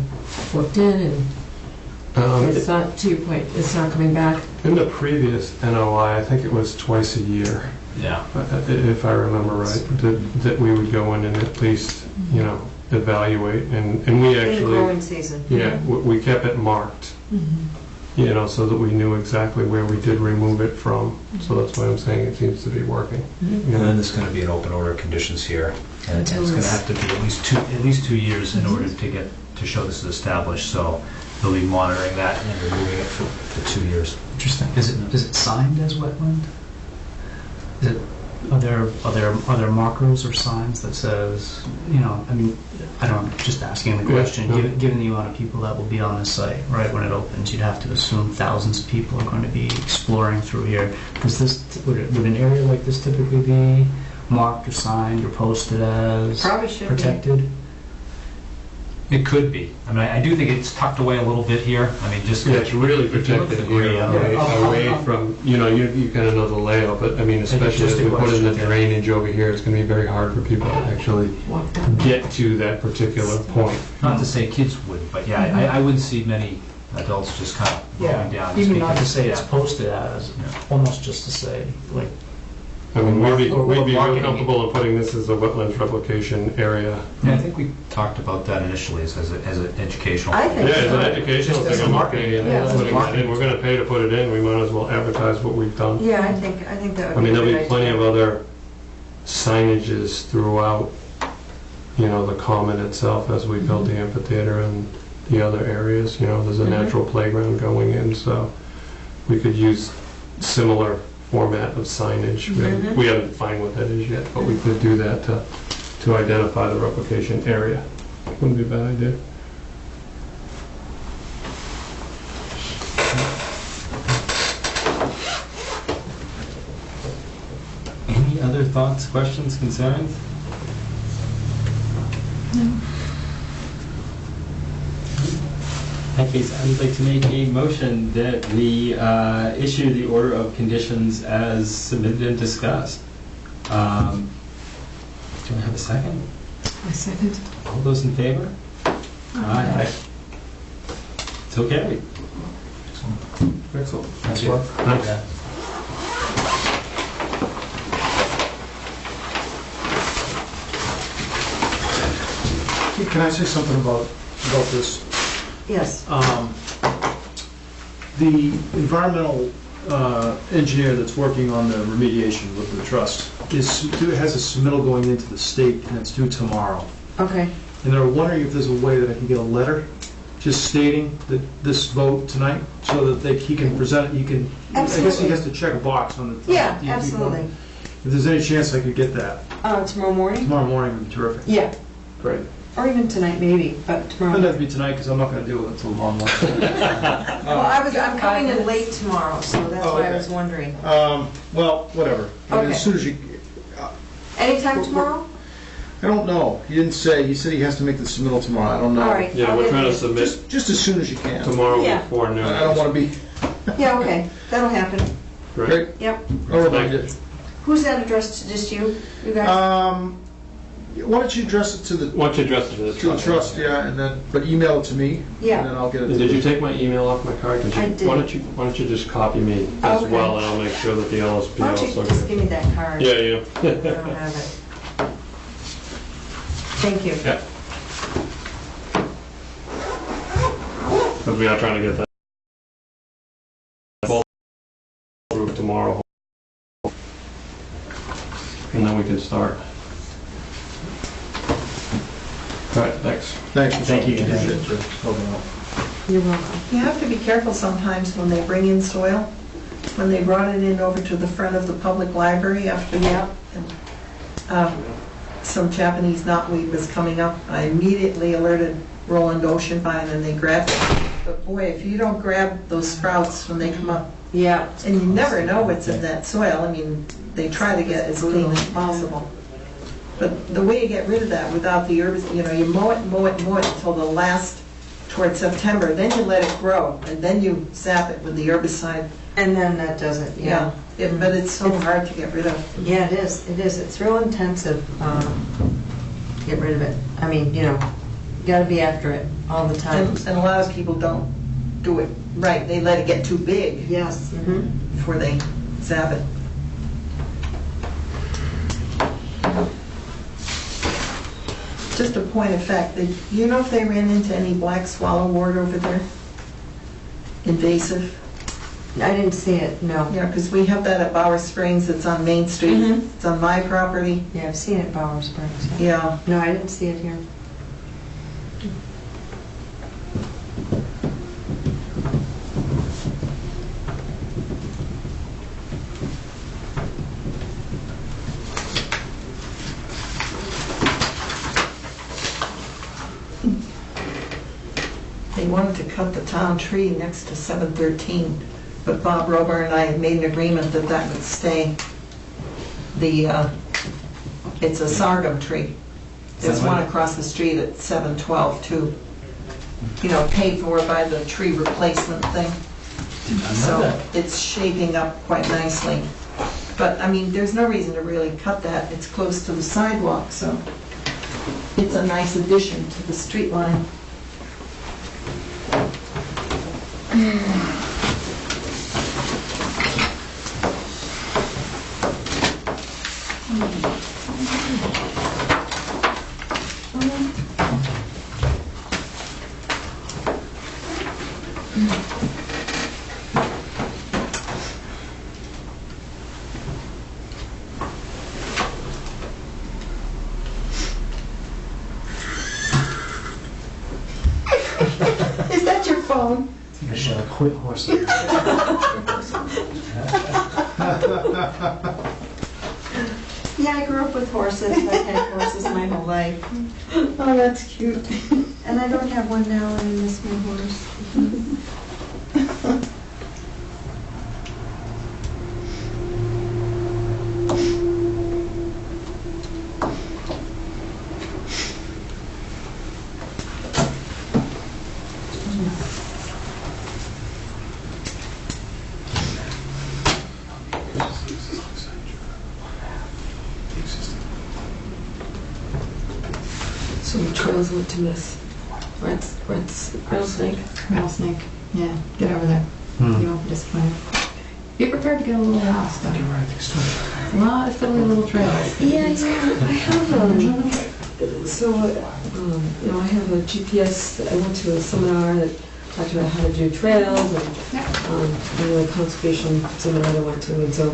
worked in and it's not, to your point, it's not coming back? In the previous NOI, I think it was twice a year, Yeah. if I remember right, that we would go in and at least, evaluate, and we In the actually, growing season. yeah, we kept it marked, so that we knew exactly where we did remove it from. So that's why I'm saying it seems to be working. And then there's going to be an open order of conditions here. And it's going to have to be at least 2 years in order to show this is established. So they'll be monitoring that and removing it for 2 years. Interesting. Is it signed as wetland? Are there markers or signs that says, I don't know, just asking the question, no. given the amount of people that will be on the site, right, when it opens, you'd have to assume thousands of people are going to be exploring through here. Would an area like this typically be marked or signed or posted as Probably should be. protected? It could be. I mean, I do think it's tucked away a little bit here. I mean, just... Yeah, it's really if you look protected at the here, green, away from, you kind of know the layout, but I mean, especially as we put in the drainage over here, it's going to be very hard for people to actually Walk down. get to that particular point. Not to say kids would, but yeah, I wouldn't see many adults just kind of going down. Even not to speaking. say it's posted as, almost just to say, like, I mean, we'd be real marketing. comfortable in putting this as a wetlands replication area. Yeah, I think we talked about that initially as an educational. I think Yeah, it's an so. educational Just as thing, a I'm marketing, marketing, yeah, as a putting that in. We're gonna pay to put it in, we might as well advertise what we've done. Yeah, I think that I would be mean, a there'll good be idea. plenty of other signages throughout, the common itself as we build the amphitheater and the other areas. There's a natural playground going in, so we could use similar format of signage. We haven't defined what that is yet, but we could do that to to identify the replication area. Wouldn't be a bad idea. Any other thoughts, questions, concerns? In that case, I would like to make a motion that we issue the order of conditions as submitted and discussed. Do I have a second? I second. All those in favor? Aye. So carried. Excellent. Thank you. Thanks. Can I say something about this? Yes. The environmental engineer that's working on the remediation with the trust has a submittal going into the state, and it's due tomorrow. Okay. And they're wondering if there's a way that I can get a letter just stating that this vote tonight, so that he can present it, I guess he Absolutely. has to check a box on the... Yeah, the- absolutely. If there's any chance I could get that, Tomorrow morning? tomorrow morning would be terrific. Yeah, Great. or even tonight maybe, but tomorrow. Doesn't have to be tonight, because I'm not going to do it until tomorrow morning. Well, I'm coming in late tomorrow, so that's Oh, why I okay. was wondering. Well, whatever. I mean, Okay. as soon as you... Anytime tomorrow? I don't know. He didn't say. He said he has to make the submittal tomorrow. I don't know. All right. Yeah, I'll we're get trying to you- submit Just as soon as you can. tomorrow Yeah. before noon. I don't want to be... Yeah, okay, that'll happen. Great. Yep. I'll remind you. Who's that addressed to? Just you? You guys? Why don't you address it to the Why don't you address it to the trust, yeah, and then, but email it to me, Yeah. and then I'll get it. And did you take my email off my card? Could you- I did. Why don't you just copy me as Okay. well, and I'll make sure that the LSP Why don't also you just gets. give me that card? Yeah, I don't have it. Thank you. yeah. Because we are trying to get that approved tomorrow, and then we can start. All right, thanks. Thanks. Thank you. Appreciate you helping out. You're welcome. You have to be careful sometimes when they bring in soil. When they brought it in over to the front of the public library after Yeah. some Japanese knotweed was coming up, I immediately alerted Roland Oceanvine and they grabbed it. But boy, if you don't grab those sprouts when they come up, Yeah. and you never know what's in that soil, I mean, they try to get as clean as possible. But the way you get rid of that without the herbicide, you mow it until the last, towards September, then you let it grow, and then you zap it with the herbicide. And then that does it, yeah. But it's so hard to get rid of. Yeah, it is, it is. It's real intensive, get rid of it. I mean, you gotta be after it all the time. And a lot of people don't do it right. They let it get too big Yes. before they zap it. Just a point of fact, you know if they ran into any black swallowwort over there? Invasive? I didn't see it, no. Yeah, because we have that at Bower Springs. It's on Main Street. Mhm. It's on my property. Yeah, I've seen it at Bower Springs. Yeah. No, I didn't see it here. They wanted to cut the town tree next to 713, but Bob Rober and I had made an agreement that that would stay. It's a sorghum tree. There's one across the street at 712 too. Paid for by the tree replacement thing. So it's shaping up quite nicely. But, I mean, there's no reason to really cut that. It's close to the sidewalk, so it's a nice addition to the street line. Is that your phone? I should have quit horse. Yeah, I grew up with horses. I've had horses my whole life. Oh, that's cute. And I don't have one now, and I miss my horse. So the trails went to miss. Rattlesnake. Rattlesnake, yeah, get over there. You won't be disappointed. Be prepared to get a little lost, though. A lot of fiddly little trails. Yeah, I have I have a GPS. I went to a seminar that talked about how to do trails and the conservation seminar I went to, and so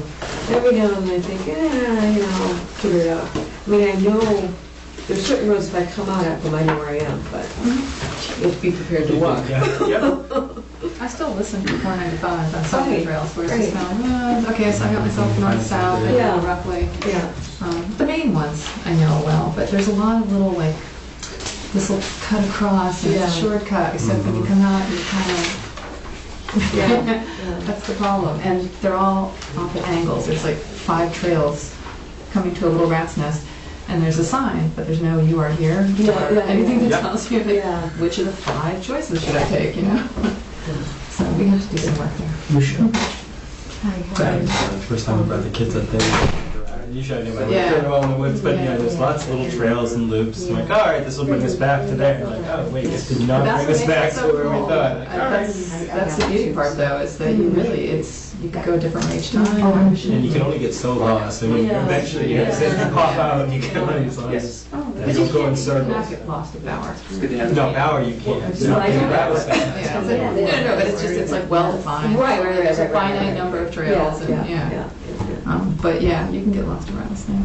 every now and then I think, I'll figure it out. I mean, I know there's certain roads if I come out at them, I know where I am, but you have to be prepared to walk. I still listen to 495 on some of the Right, trails where it's right. just okay, so I got myself north-south, I Yeah. know roughly. Yeah. The main ones I know well, but there's a lot of little, like, this will cut across, and it's a Yeah. shortcut, except when you come out, you kind of, Yeah. that's the problem. And they're all off at angles. There's like 5 trails coming to a little rat's nest, and there's a sign, but there's no "you are here" Yeah, or yeah, anything that yeah. tells you Yeah. which of the 5 choices should I take, you know? So we have to do some work there. We should. First time I brought the kids up there. Usually I knew my way Yeah. pretty well in the woods, but yeah, there's Yeah. lots of little trails and loops. I'm like, all right, this will bring us back to there. Like, oh wait, this did not That's bring what us makes back it to so where we cool. thought. Like, all right. That's the beauty part, though, is that you really, you can go differently each time. And you can only get so lost. I mean, Yeah. eventually, you know, as you pop out, you get on these lines. But They you don't go in can't circles. get lost with hour. No, hour you can't. It's You're not like- getting rattled. Yeah, no, but it's just, it's like well-defined. Right, where There's a right. finite number of trails, and, yeah. But yeah, you can get lost in rattlesnake.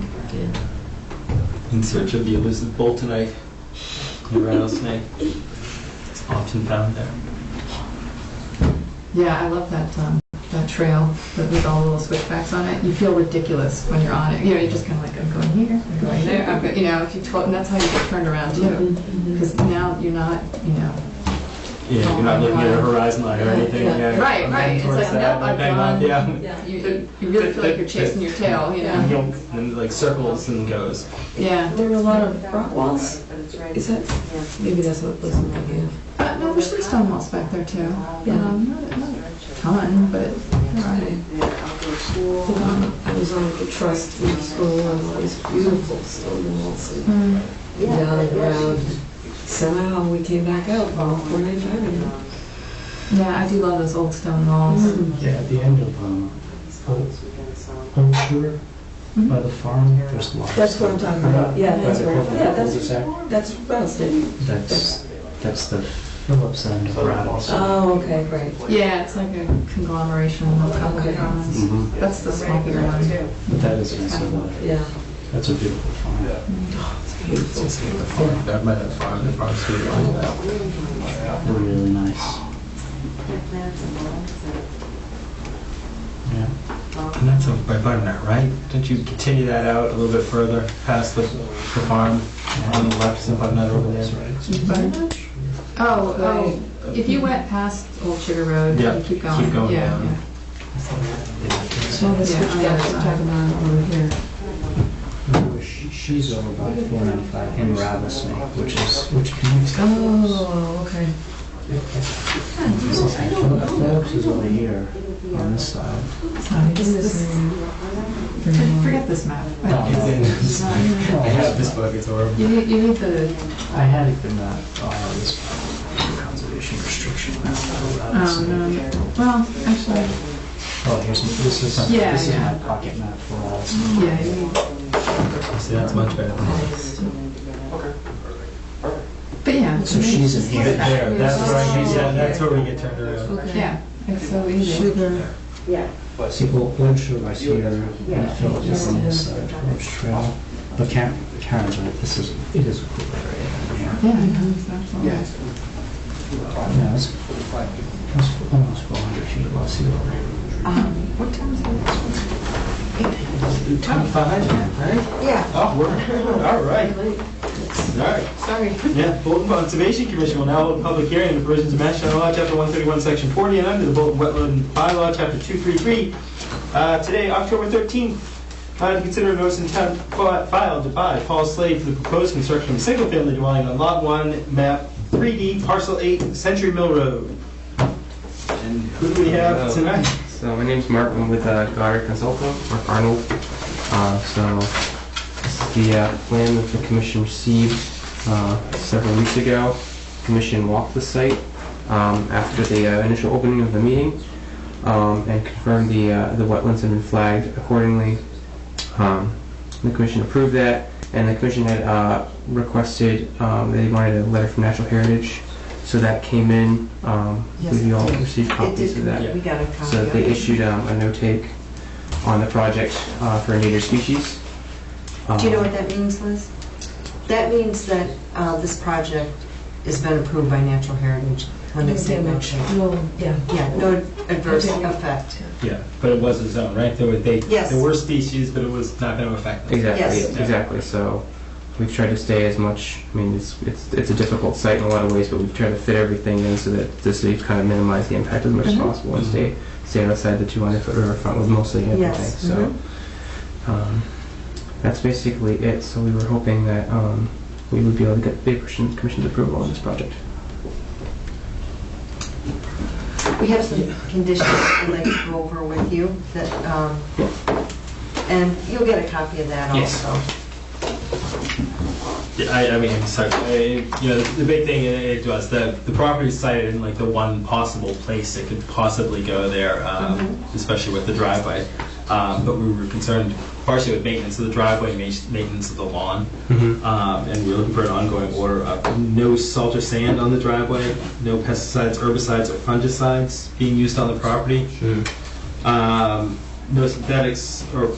In search of the elusive boltonite, the rattlesnake. It's often found there. Yeah, I love that trail with all the little switchbacks on it. You feel ridiculous when you're on it. You know, you're just kind of like, I'm going here, I'm going there. You know, and that's how you get turned around too. Because now you're not, you know. Yeah, you're not looking at a horizon line or anything. Yeah. Yeah, Right, I'm right. heading It's towards like, that, no, I've hang on, gone. yeah. You really feel like you're chasing your tail, you And know. you'll- and like circles and goes. Yeah. There were a lot of rock walls. Is that, maybe that's what was in my view. No, there's some stone walls back there too. Yeah. Not a ton, but there are. I was on the trust in school and all these beautiful stone walls and down and around. Somehow we came back out on 495 again. Yeah, I do love those old stone walls. Yeah, at the end of Old Sugar, by the farm, there's lots. That's what I'm talking about. Yeah, that's right. Yeah, cul-de-sac. that's rattlesnake. That's the Phillips end of Rattles. Oh, okay, right. Yeah, it's like a conglomeration of a couple different ones. Mhm. That's the smokier one. But that is also, Yeah. that's a beautiful farm. That might have farm, the farm street like that. They're really nice. Yeah. And that's over by Butternut, right? Don't you continue that out a little bit further past the farm on the left, is Butternut over there? Oh, if you went past Old Sugar Road, Yeah, you keep going. keep going Yeah, down. yeah. So the Yeah, on the other switchbacks I'm side. talking about over here. She's over by 495 in Rattlesnake, which connects. Oh, okay. Phillips is over here on this side. Sorry, forget this map. I have this book, it's horrible. You need the, I had it in that, this conservation restriction map for Rattlesnake. well, actually, Oh, this is Yeah, this is yeah. my pocket map for Rattlesnake. yeah, you need, See, that's much better. but yeah. So she's in here. There, that's where we get turned around. Okay. Yeah, it's so easy. Sugar. See, Old Sugar's here, and Phillips is on this side, Phillips Trail. But Karen, it is a cool area. Yeah, I know, exactly. Yeah, it's almost 400 feet above sea level. What time is it? 25, right? Yeah. Oh, we're, all right. All right. Sorry. Yeah, Bolton Conservation Commission will now hold a public hearing on the provisions of Mass General Law, Chapter 131, Section 40, and under the Bolton Wetland Bylaw, Chapter 233. Today, October 13th, to consider a notice in town filed to buy Paul Slade for the proposed construction of a single-family dwelling on Lot 1, Map 3D, Parcel 8, Century Mill Road. And who do we have tonight? So my name's Mark. I'm with Goddard Consulting, Mark Arnold. So this is the plan that the commission received several weeks ago. The commission walked the site after the initial opening of the meeting and confirmed the wetlands had been flagged accordingly. The commission approved that, and the commission had requested they wanted a letter from Natural Heritage. So that came in. Yes, We all received copies of that. We got a copy. So of they it. issued a no-take on the project for endangered species. Do you know what that means, Liz? That means that this project has been approved by Natural Heritage. When they No say no damage. change. No, yeah. Yeah, no adverse No damage. effect. Yeah, but it was a zone, right? Yes. There were species, but it was not going to affect them. Exactly. Yes. Exactly. So we've tried to stay as much. I mean, it's a difficult site in a lot of ways, but we've tried to fit everything in so that the city kind of minimize the impact as much as possible and stay outside the 200-foot riverfront with mostly everything. Yes. So that's basically it. So we were hoping that we would be able to get the commission's approval on this project. We have some conditions we'd like to go over with you that, and you'll get a copy of that Yes. also. Yeah, I mean, sorry, the big thing it was the property cited in like the one possible place it could possibly go there, especially with the driveway. But we were concerned partially with maintenance of the driveway, maintenance of the lawn, and we were looking for an ongoing order of no salt or sand on the driveway, no pesticides, herbicides, or fungicides being used on the property, no synthetics or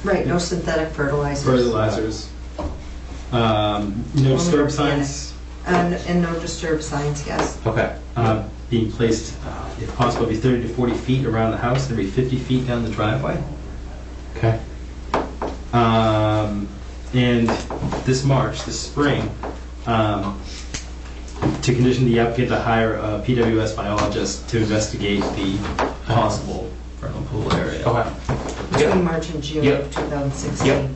Right, no synthetic fertilizers. fertilizers. No disturb organic. signs And no disturb signs, yes. Okay. being placed, if possible, every 30 to 40 feet around the house, every 50 feet down the driveway. Okay. And this March, this spring, to condition the applicant to hire a PWS biologist to investigate the possible vernal pool area. Okay. Between March and June Yep. of 2016.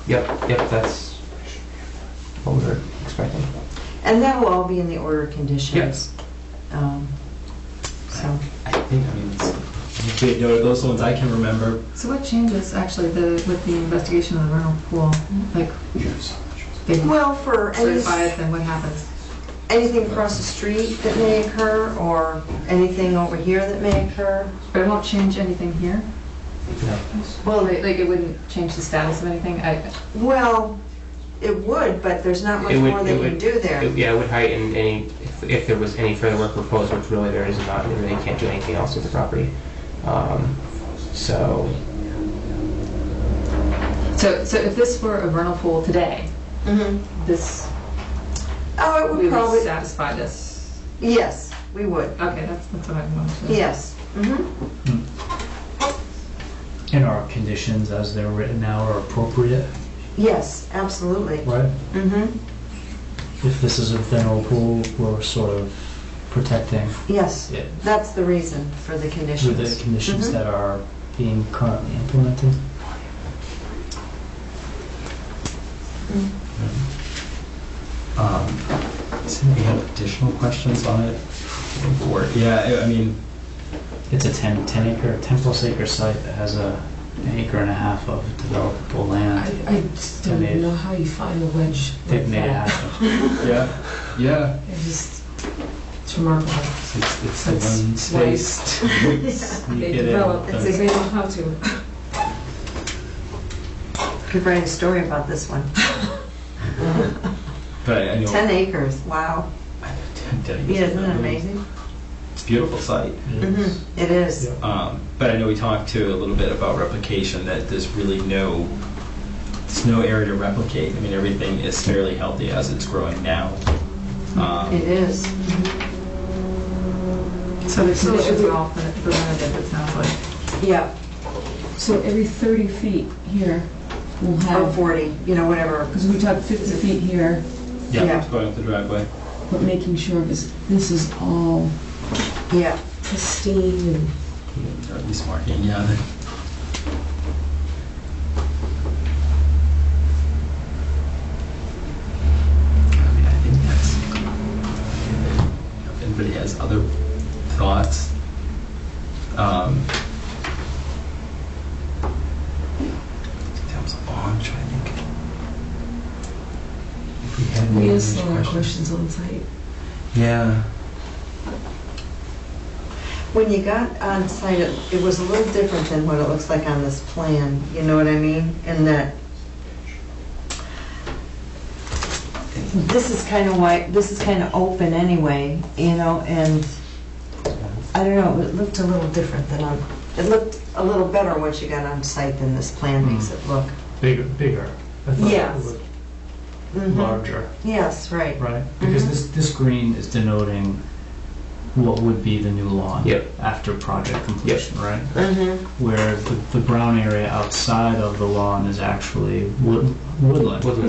Yep, that's what we were expecting. And that will all be in the order of conditions. So, I think, it's good note, those ones I can remember. So what changes actually with the investigation of the vernal pool? Like, they well, for certify it, then what happens? anything across the street that may occur, or anything over here that may occur. But it won't change anything here? No. Well, Like it wouldn't change the status of anything? well, it would, but there's not much more they can do there. Yeah, it would heighten any, if there was any further work proposed, which really there is not, they really can't do anything else with the property. So if this were a vernal pool today, this, Oh, it we would would probably, satisfy this? yes, we would, Okay, that's what I wanted to know. yes. And our conditions as they're written now are appropriate, Yes, absolutely. right? Mm-hmm. If this is a vernal pool, we're sort of protecting Yes, it that's the reason for the through conditions. the conditions Mhm. that are being currently implemented. Does anybody have additional questions on it? Or, yeah, I mean, It's a 10 plus acre site that has an acre and a half of developable land. I just don't They made- know how you find a wedge They've like made it that. happen. yeah. It's remarkable. It's the That's one why- space. They develop, It's they know how to. Could write a story about this one. But I know 10 acres, wow. 10 acres. Yeah, isn't that amazing? It's a beautiful site. It is. But I know we talked to a little bit about replication, that there's really no area to replicate. I mean, everything is fairly healthy as it's growing now. It is. So the conditions are all preventative, it sounds like. Yeah. So every 30 feet here, we'll Or have, 40, whatever. because we talked 50 feet here, Yeah. Going up the driveway. but making sure this is all Yeah. pristine and Or at least marking, yeah. I think that's, if anybody has other thoughts. That was on, trying to think. If we had we any asked a lot of other questions on site. Yeah. When you got on site, it was a little different than what it looks like on this plan, you know what I mean? And that this is kind of wide, this is kind of open anyway, and I don't know, it looked a little different than on, it looked a little better once you got on site than this plan makes it look. Bigger. I thought Yes. it looked Mhm. larger, Yes, right. right? Because this green is denoting what would be the new lawn Yep. after project completion, right? Mm-hmm. Where the brown area outside of the lawn is actually woodland.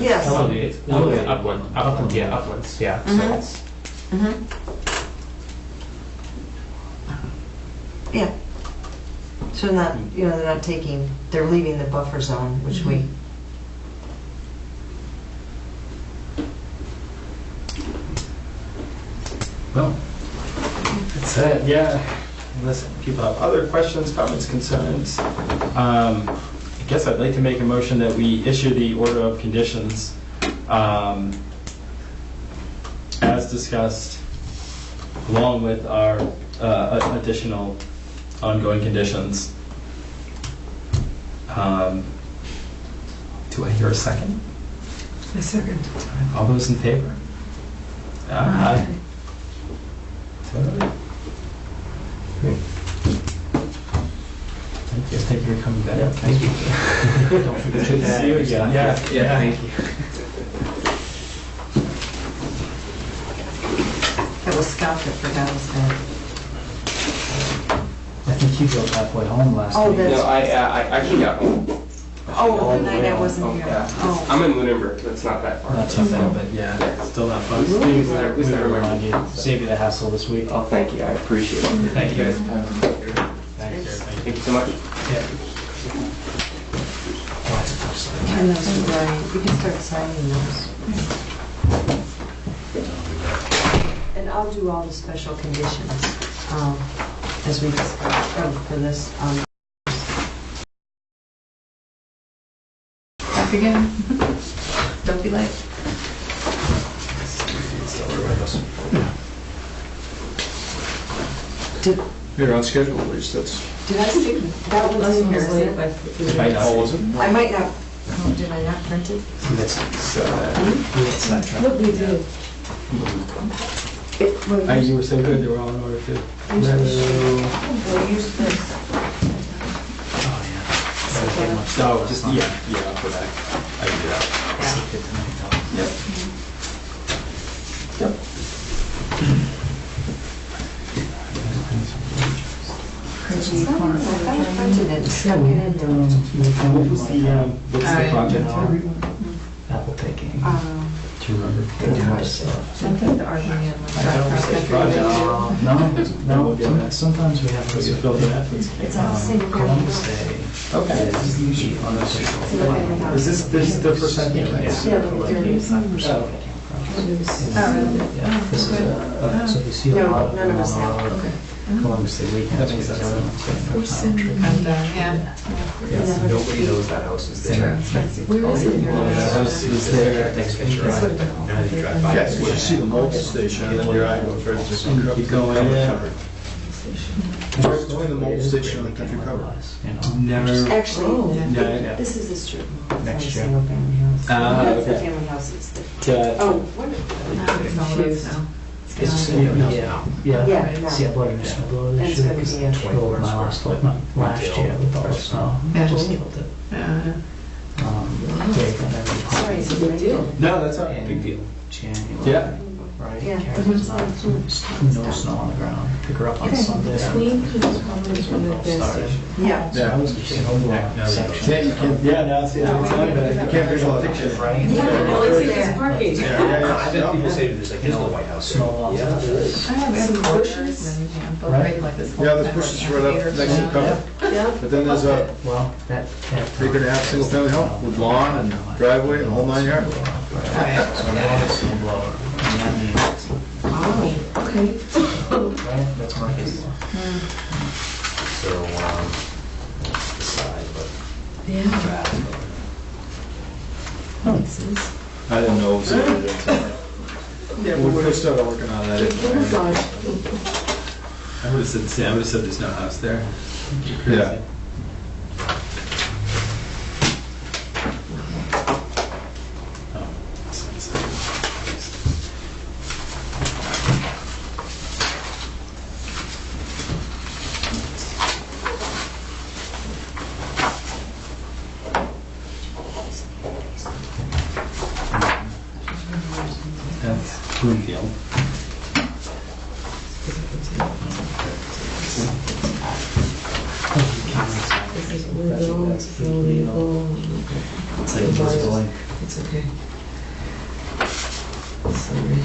Yes. Elevated. Elevated. Upland. Upland. Yeah, uplands. Yeah. Mhm. So it's Mm-hmm. Yeah. So they're not taking, they're leaving the buffer zone, which we. Well, that's it, yeah. Unless people have other questions, comments, concerns. I guess I'd like to make a motion that we issue the order of conditions as discussed, along with our additional ongoing conditions. Do I hear a second? A second. All those in favor? Aye. Totally. Great. Thank you. Thank you for coming back. Thank you. Don't forget to see you again. Yeah. Thank you. It was Scott that forgot his bed. I think you drove halfway home last Oh, week. that's- No, I actually got home. Oh, the night I wasn't here. Yeah. Oh. I'm in Lunenburg, so it's not that far. Not too bad, but Yeah, still not fun. At least I remember. remind you, save you the hassle this week. Oh, thank you. I appreciate it. Thank you. guys. Thanks. Thank you so much. And those are right. You can start signing those. And I'll do all the special conditions, as we discussed, for this, Back again? Don't be late. Did You're on schedule, at least, that's... I stick, that one's in here, isn't it? Might not. Oh, was it? I might not, oh, did I not print it? What we did. You were so good, they were all in order too. We'll use this. No, just, yeah, I'll go back. I can do that. Yep. Yep. I printed it, stuck it in there. What's the project? Apple picking. Do you remember? Something to argue in. I don't know, it's project. No, sometimes we have to Build it up. It's on the single family Columbus house. Day Okay. is the unofficial. Single family house. Is this the percent? Yeah. Yeah, but they're- Yeah, this is so you see a No, lot of none of them us on have. our Columbus Day weekend. That makes sense. Yeah. Nobody knows that house is there. Where is it? The house is there. Next picture. This would have been all different. Yeah, you should see the malt station, and then your eye goes right to the country Keep going, yeah. cover. Right between the malt station and the country cover. You know. Never. Actually, No, this is a strip mall. It's Next not a year. single family house. Ah, That's the okay. family house, it's the, Yeah. oh, what? It's all it is now. It's yeah. Yeah, no. See, I bought a new snowblower And this it's year gonna because be a it killed my last year with all the snow. Yeah. Just killed it. Yeah. Jake and everybody. Sorry, it's a big deal. No, that's all right. In Big deal. January. Yeah. right? Yeah. Karen's not, no snow on the ground. Pick her up on Sunday. Queen is probably one of the best. Started. Yeah. So I was just in overall section. Yeah, now see, it's on, but You can't visualize it. Pictures, right? Yeah, no, it's parking. Yeah. bet people say there's like, here's the White House. Snow lots of this. I have some bushes and Right. like this whole Yeah, there's kind of bushes right up alligator next to the stuff. cover. Yeah. But then there's a, Well, that. they're gonna have single family home with lawn and driveway and whole 9 yards. So I'm going to snow blower. And that means, Wow, okay. right, that's Marcus. So, the side, but. Yeah. Makes sense. I didn't know it was there until we first started working on that. Oh, gosh. I would have said, there's no house there. Yeah. That's Broomfield. This is legal, it's illegal. It's like just going. It's okay. Sorry.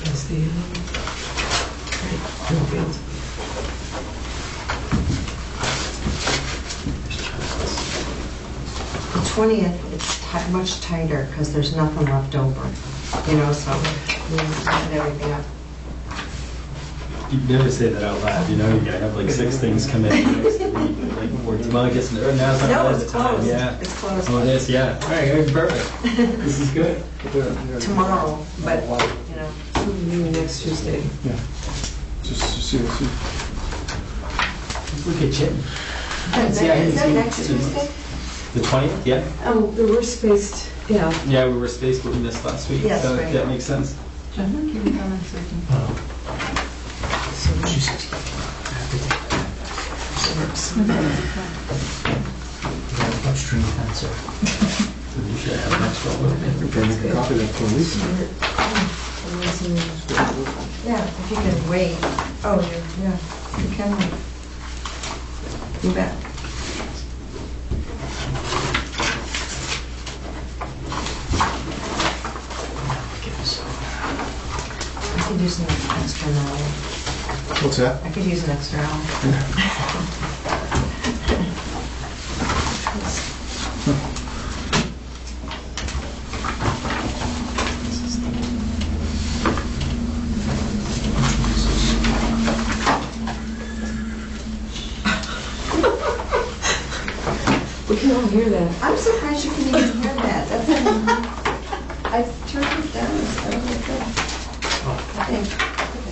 That's the, right, Broomfield. The 20th, it's much tighter because there's nothing left over, you know, so we set everything up. You never say that out loud, you know, you're gonna have like 6 things come in next week, like, well, I guess, now's not No, the it's time, closed. yeah. It's closed Oh, it is, yeah. All right, perfect. This is good. tomorrow, but, you know. So maybe next Tuesday. Just see. Look at you. Is that next Tuesday? The 20th, yeah? Oh, the worst spaced, yeah. Yeah, we were spaced, but we missed last week, Yes, so right. that makes sense. John, keep it on certain. She says, upstream fencer. You should have an extra one. Try to make a copy of that for Lisa. Yeah, if you can wait. Oh, yeah, you can wait. You bet. I could use an extra hour. What's that? I could use an extra hour. We can all hear that. I'm surprised you can even hear that. That's, I turned it down. So I think.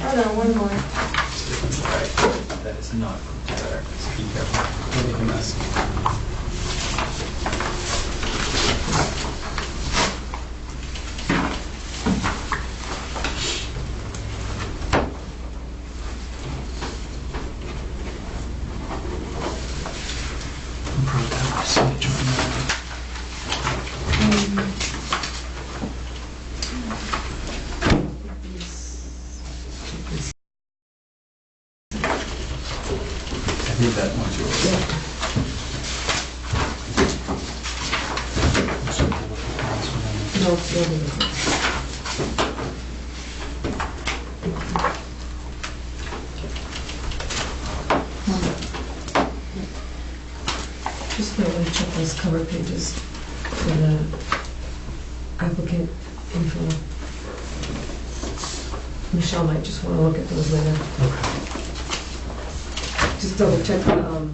Oh, no, one more. That is not better, so be careful. Don't make a mess. Improve that signature on that. I think that one's yours. No, no, no. Just might want to check those cover pages for the applicant info. Michelle might just want to look at those later. Just double check the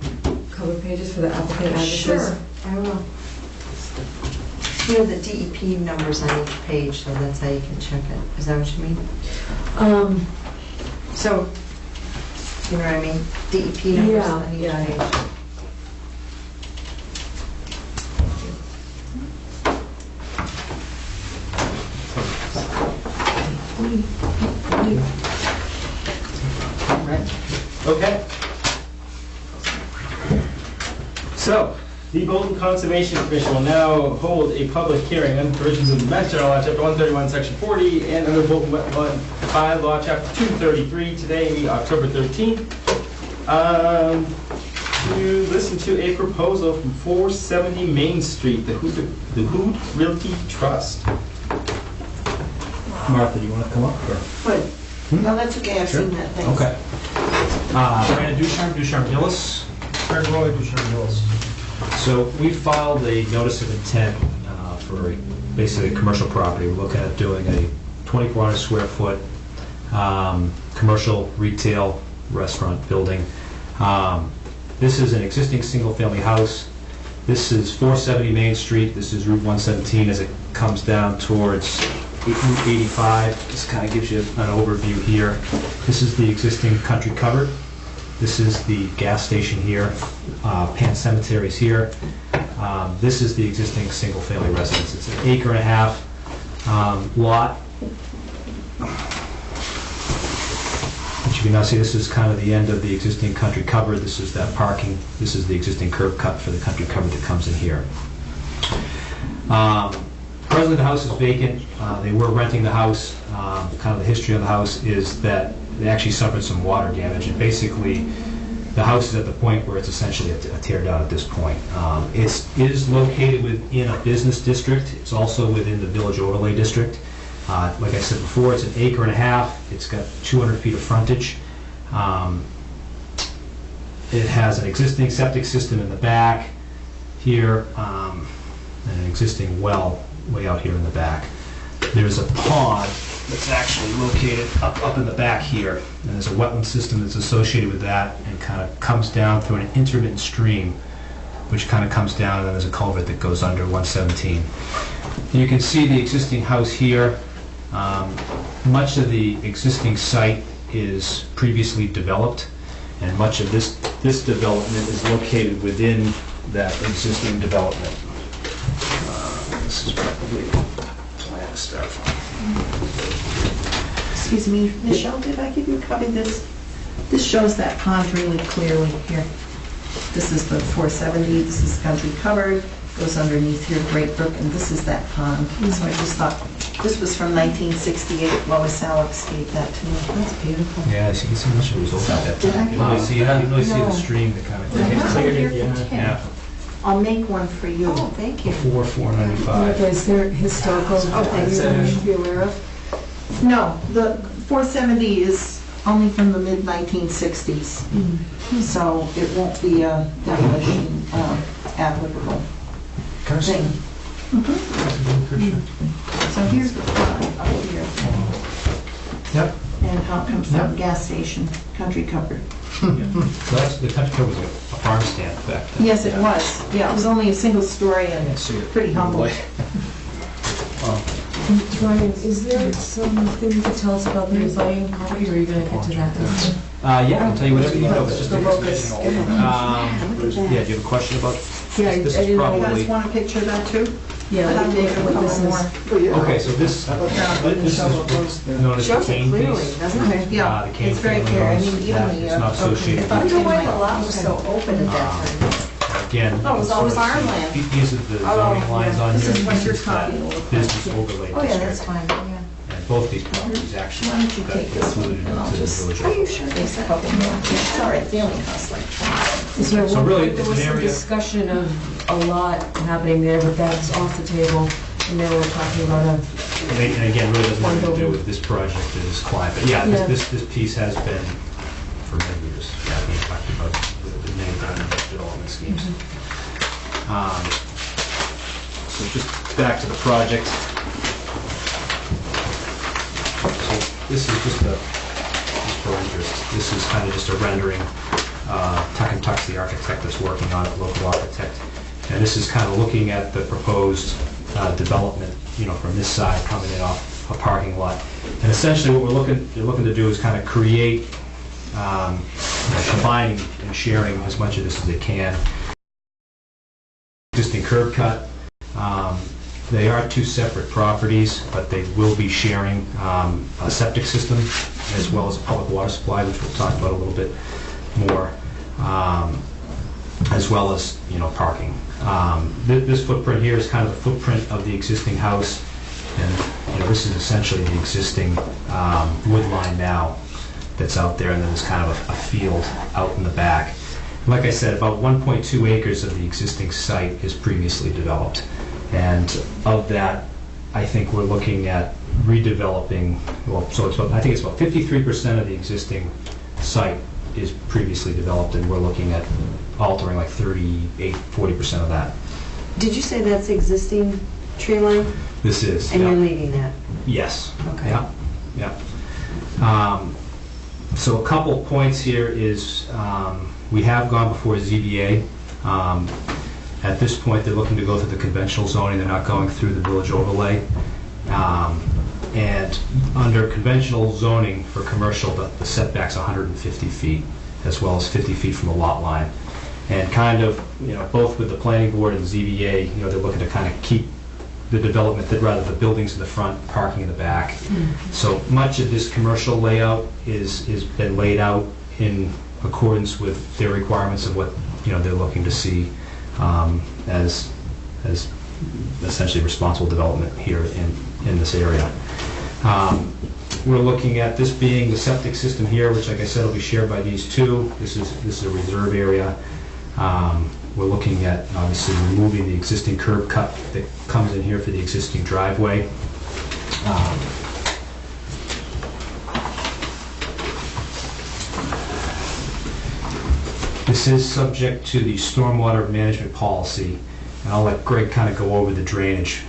cover pages for the applicant addresses. Sure, I will. You have the DEP numbers on each page, so that's how you can check it. Is that what you mean? So, you know what I mean? DEP numbers Yeah, on each yeah. page. Okay. So, the Bolton Conservation Commission will now hold a public hearing under provisions of the Mass General Law, Chapter 131, Section 40, and under Bolton Bylaw, Chapter 233, today, October 13th, to listen to a proposal from 470 Main Street, the Hood Realty Trust. Martha, do you want to come up? Or? But, no, that's okay, I've seen that, thanks. Okay. Brandon Ducharme Dillis. Roy Ducharme. So we filed a notice of intent for basically a commercial property. We're looking at doing a 2,400 square foot commercial retail restaurant building. This is an existing single-family house. This is 470 Main Street. This is Route 117 as it comes down towards Route 85. This kind of gives you an overview here. This is the existing country cupboard. This is the gas station here. Pan Cemetery's here. This is the existing single-family residence. It's an 1.5 acre lot. As you can now see, this is kind of the end of the existing country cupboard. This is that parking. This is the existing curb cut for the country cupboard that comes in here. Presently, the house is vacant. They were renting the house. Kind of the history of the house is that they actually suffered some water damage, and basically, the house is at the point where it's essentially a tear down at this point. It is located within a business district. It's also within the village overlay district. Like I said before, it's an 1.5 acres. It's got 200 feet of frontage. It has an existing septic system in the back here, and an existing well way out here in the back. There's a pond that's actually located up in the back here, and there's a wetland system that's associated with that and kind of comes down through an intermittent stream, which kind of comes down, and then there's a culvert that goes under 117. You can see the existing house here. Much of the existing site is previously developed, and much of this development is located within that existing development. This is probably the plan to start from. Excuse me, Michelle, did I give you a copy of this? This shows that pond really clearly here. This is the 470, this is country covered, goes underneath here, Great Brook, and this is that pond. So I just thought, this was from 1968, Lois Alex gave that to me. That's beautiful. Yeah, so you can see much of the result at that Did time. I? You really see the No. stream that kind of Yeah. I'll make one for you. Oh, thank you. Before 495. Is there historical thanks. that we should be aware of? No, the 470 is only from the mid-1960s, so it won't be a demolition applicable thing. So here's the pond up here. Yep. And how it comes from gas station, country cupboard. So that's, the country club was a farm stand back then. Yes, it was. Yeah, it was only a single story and pretty humble. Ryan, is there something you could tell us about the abutting property, or are you going to get to that? Yeah, I'll tell you whatever you know. It's just The locus. yeah, do you have a question about? Yeah, This I is didn't know. You probably. guys want a picture of that too? Yeah, I'll like, make a what couple this more. is. Okay, so this is known as the Shows it cane clearly, piece. doesn't it? Yeah, The cane it's very family clear. I owns mean, even that. the, It's not associated okay. I wonder why Okay. the lot was so open at that time. Again, Oh, it was all farmland. these are the zoning lines on This here. is what your that copy will look like. Business overlay Oh, yeah, that's district. fine, yeah. And both these properties actually Why don't you got take this one, included and I'll into the just- village. Are you sure? There's a couple more. It's all right, they only cost like Is there So one really, point there it's was an some area- discussion of a lot happening there, but that's off the table, and now we're talking about a, And again, really doesn't have anything to do with this project or this client, but yeah, Yeah. this piece has been for many years, being talked about the many development schemes. So just back to the project. So this is just for interest, this is kind of just a rendering. Tuck and Tuck's the architect that's working on it, local architect. And this is kind of looking at the proposed development, from this side coming in off a parking lot. And essentially what they're looking to do is kind of create, combining and sharing as much of this as they can. Existing curb cut. They are two separate properties, but they will be sharing a septic system as well as a public water supply, which we'll talk about a little bit more. as well as, parking. This footprint here is kind of the footprint of the existing house, and this is essentially the existing wood line now that's out there, and then there's kind of a field out in the back. And like I said, about 1.2 acres of the existing site is previously developed, and of that, I think we're looking at redeveloping, I think it's about 53% of the existing site is previously developed, and we're looking at altering like 40% of that. Did you say that's existing tree line? This is. And yeah. you're leaving that? Yes. Okay. Yeah. So a couple points here is we have gone before ZBA. At this point, they're looking to go through the conventional zoning. They're not going through the village overlay. And under conventional zoning for commercial, the setback's 150 feet, as well as 50 feet from the lot line. And kind of, both with the planning board and ZBA, they're looking to kind of keep the development, rather the buildings in the front, parking in the back. So much of this commercial layout is been laid out in accordance with their requirements of what they're looking to see as essentially responsible development here in this area. We're looking at this being the septic system here, which, like I said, will be shared by these two. This is a reserve area. We're looking at obviously removing the existing curb cut that comes in here for the existing driveway. This is subject to the stormwater management policy, and I'll let Greg kind of go over the drainage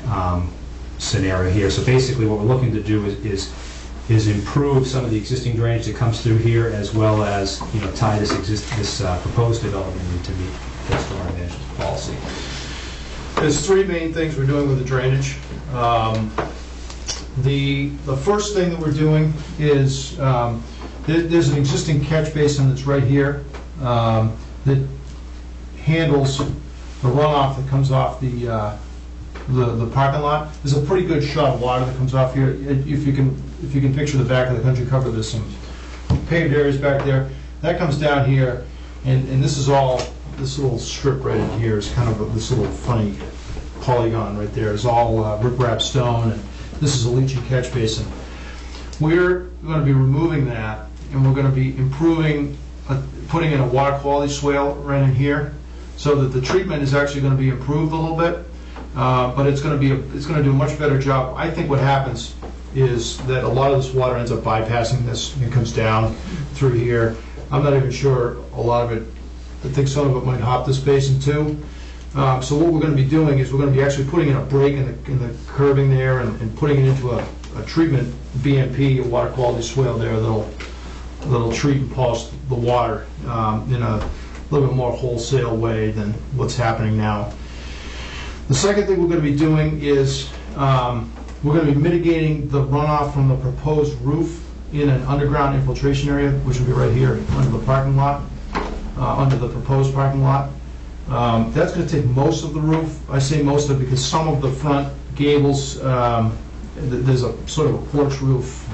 scenario here. So basically what we're looking to do is improve some of the existing drainage that comes through here, as well as tie this proposed development into meet the stormwater management policy. There's three main things we're doing with the drainage. The first thing that we're doing is there's an existing catch basin that's right here that handles the runoff that comes off the parking lot. There's a pretty good shot of water that comes off here. If you can picture the back of the country cover, there's some paved areas back there. That comes down here, and this is all, this little strip right in here is kind of this little funny polygon right there. It's all riprap stone, and this is a leaching catch basin. We're going to be removing that, and we're going to be improving, putting in a water quality swale right in here, so that the treatment is actually going to be improved a little bit. But it's going to do a much better job. I think what happens is that a lot of this water ends up bypassing this and comes down through here. I'm not even sure a lot of it. I think some of it might hop this basin too. So what we're going to be doing is we're going to be actually putting in a break in the curving there and putting it into a treatment BMP, a water quality swale there that'll treat and polish the water in a little bit more wholesale way than what's happening now. The second thing we're going to be doing is we're going to be mitigating the runoff from the proposed roof in an underground infiltration area, which will be right here under the parking lot, under the proposed parking lot. That's going to take most of the roof. I say most of it because some of the front gables, there's a sort of a porch roof.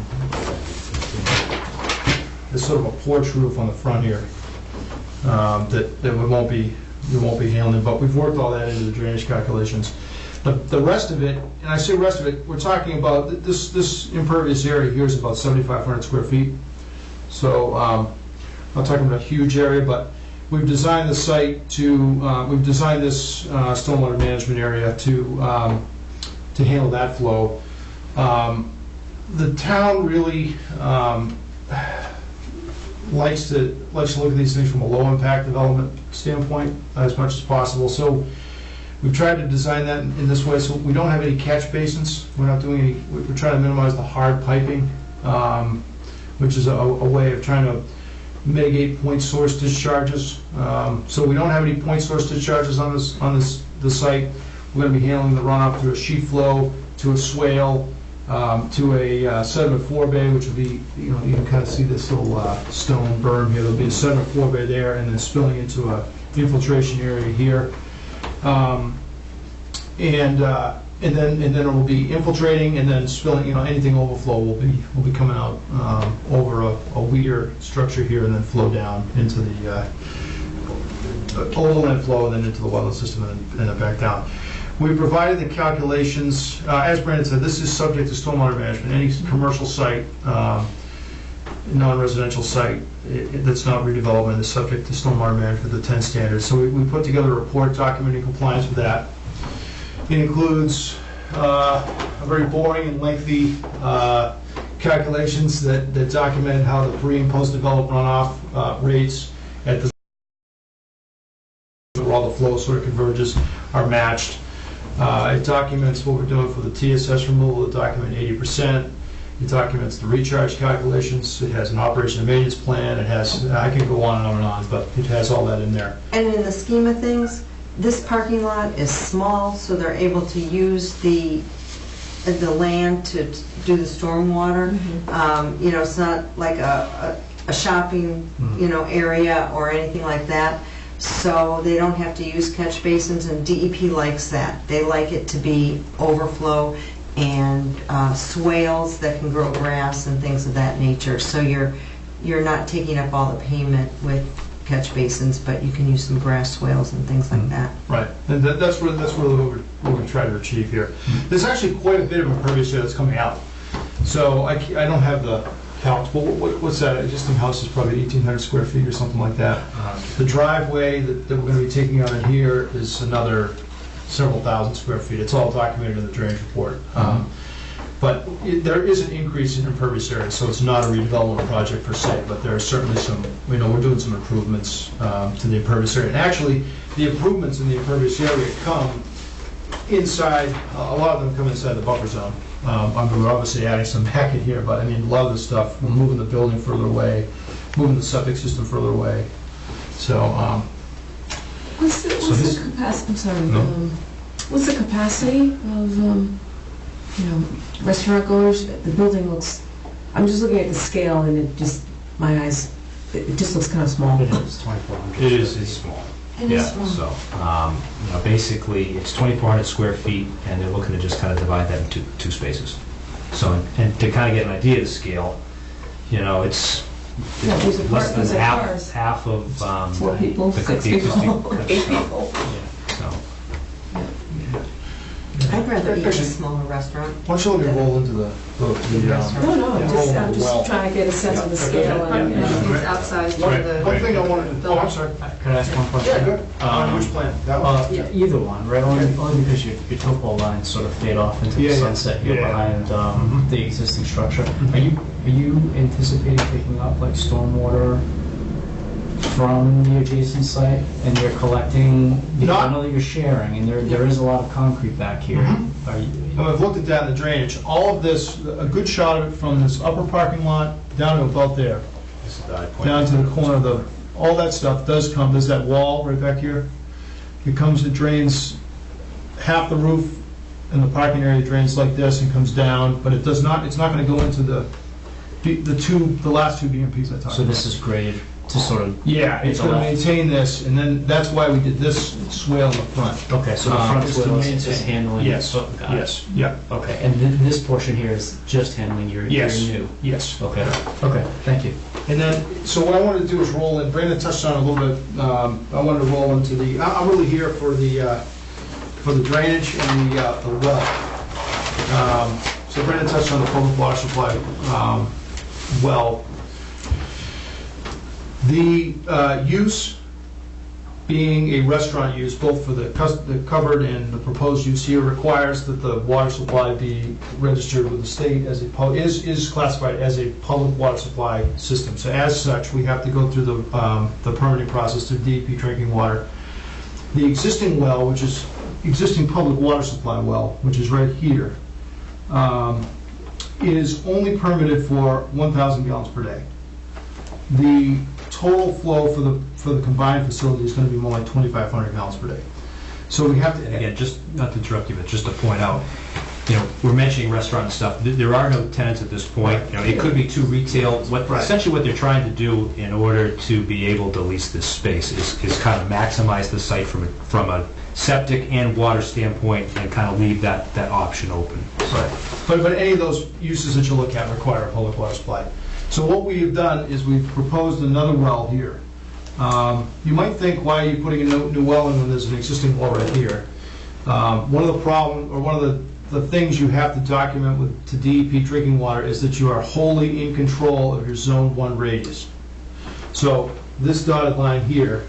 There's sort of a porch roof on the front here that we won't be handling, but we've worked all that into the drainage calculations. The rest of it, and I say rest of it, we're talking about this impervious area here is about 7,500 square feet. So I'm not talking about a huge area, but we've designed the site to, we've designed this stormwater management area to handle that flow. The town really likes to look at these things from a low impact development standpoint as much as possible. So we've tried to design that in this way, so we don't have any catch basins. We're not doing any. We're trying to minimize the hard piping, which is a way of trying to mitigate point source discharges. So we don't have any point source discharges on the site. We're going to be handling the runoff through a sheet flow, to a swale, to a sediment forebay, which will be, you can kind of see this little stone berm here. There'll be a sediment forebay there, and then spilling into a infiltration area here. And then it will be infiltrating, and then spilling. Anything overflow will be coming out over a weir structure here, and then flow down into overland flow, and then into the wetland system, and then back down. We provided the calculations, as Brandon said, this is subject to stormwater management. Any commercial site, non-residential site that's not redevelopment is subject to stormwater management, the 10 standards. So we put together a report documenting compliance with that. It includes a very boring and lengthy calculations that document how the pre and post development runoff rates at the where all the flow sort of converges are matched. It documents what we're doing for the TSS removal. It documents 80%. It documents the recharge calculations. It has an operation and maintenance plan. It has, I can go on and on and on, but it has all that in there. And in the scheme of things, this parking lot is small, so they're able to use the land to do the stormwater. You know, it's not like a shopping, you know, area or anything like that. So they don't have to use catch basins, and DEP likes that. They like it to be overflow and swales that can grow grass and things of that nature. So you're not taking up all the pavement with catch basins, but you can use some grass swales and things like that. Right, and that's really what we try to achieve here. There's actually quite a bit of impervious area that's coming out. So I don't have the counts, but what's that? Existing house is probably 1,800 square feet or something like that. The driveway that we're going to be taking out in here is another several thousand square feet. It's all documented in the drainage report. But there is an increase in impervious area, so it's not a redevelopment project per se, but there are certainly some, you know, we're doing some improvements to the impervious area. And actually, the improvements in the impervious area come inside, a lot of them come inside the buffer zone. We're obviously adding some back in here, but I mean, a lot of the stuff, we're moving the building further away, moving the septic system further away. So, What's the capacity? I'm sorry. No. What's the capacity of you know, restaurant goers? The building looks. I'm just looking at the scale, and it just my eyes. It just looks kind of small. It is 2,400. It is, it's small. It Yeah, is small. so, you know, basically, it's 2,400 square feet, and they're looking to just kind of divide that into two spaces. So, and to kind of get an idea of the scale, you know, it's Yeah, these are less than these are cars. half of 4 people, the 6 existing people, 8 people. Yeah, so. I'd rather eat in a Actually- smaller restaurant. why don't you let me roll into the No, Yeah. I'm just trying to get a sense of the scale. And And, everything's outside One thing I wanted to, oh, I'm sorry. Could I ask one question? Yeah, good. On which plan? That one? Either one, right? Only because your topo lines sort of fade off into Yeah, the yeah. sunset here Yeah. behind the existing structure. Are you anticipating picking up like stormwater from the adjacent site, and you're collecting? Because I know that you're sharing, and there is a lot of concrete back here. Are you? I've looked at that in the drainage. All of this, a good shot of it from this upper parking lot down to about there, down to the corner of the, all that stuff does come, there's that wall right back here. It comes, it drains half the roof, and the parking area drains like this and comes down, but it does not, it's not gonna go into the last two BMPs I talked about. So this is graded to sort of. Yeah, it's gonna maintain this, and then that's why we did this swale in the front. Okay, so the front Is to swale is maintain- handling. Yes, So, got it. yes, yeah, Okay, and this portion here is just handling your Yes. new. yes. Okay. Okay. Thank you. And then, so what I wanted to do is roll in, Brandon touched on it a little bit, I wanted to roll into the, I'm really here for the drainage and the well. So Brandon touched on the public water supply well. The use being a restaurant use, both for the covered and the proposed use here, requires that the water supply be registered with the state as is classified as a public water supply system. So as such, we have to go through the permitting process through DEP drinking water. The existing well, which is existing public water supply well, which is right here, is only permitted for 1,000 gallons per day. The total flow for the combined facility is going to be more like 2,500 gallons per day. So we have to. And again, just not to interrupt you, but just to point out, you know, we're mentioning restaurant and stuff. There are no tenants at this point. You know, it could be two retail. Essentially what they're trying to do in order to be able to lease this space is kind of maximize the site from a septic and water standpoint, and kind of leave that option open. Right. But any of those uses that you look at require a public water supply. So what we have done is we've proposed another well here. You might think, why are you putting a new well in when there's an existing well right here? One of the problem, or one of the things you have to document to DEP drinking water is that you are wholly in control of your Zone 1 radius. So this dotted line here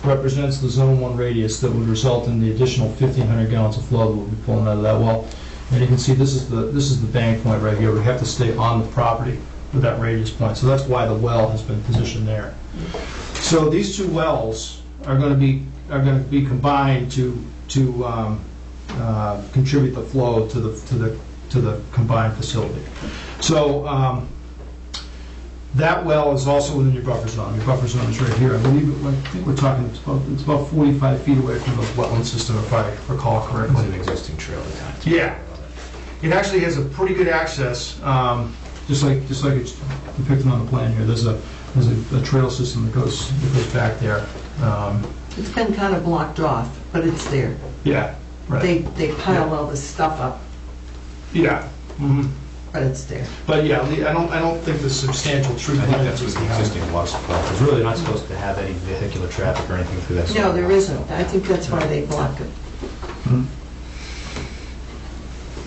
represents the Zone 1 radius that would result in the additional 1,500 gallons of flow that we'll be pulling out of that well. And you can see this is the bank point right here. We have to stay on the property with that radius point. So that's why the well has been positioned there. So these two wells are going to be combined to contribute the flow to the combined facility. So that well is also within your buffer zone. Your buffer zone is right here. I think we're talking, it's about 45 feet away from the wetland system, if I recall correctly. It's an existing trail attached. Yeah. It actually has a pretty good access, just like it's depicted on the plan here. There's a trail system that goes back there. It's been kind of blocked off, but it's there. Yeah, right. They pile all this stuff up, Yeah. Mm-hmm. but it's there. But yeah, I don't think the substantial tree I think planting that's is what's the behind. existing water supply. Because really, they're not supposed to have any vehicular traffic or anything through that. No, there isn't. I think that's why they block it.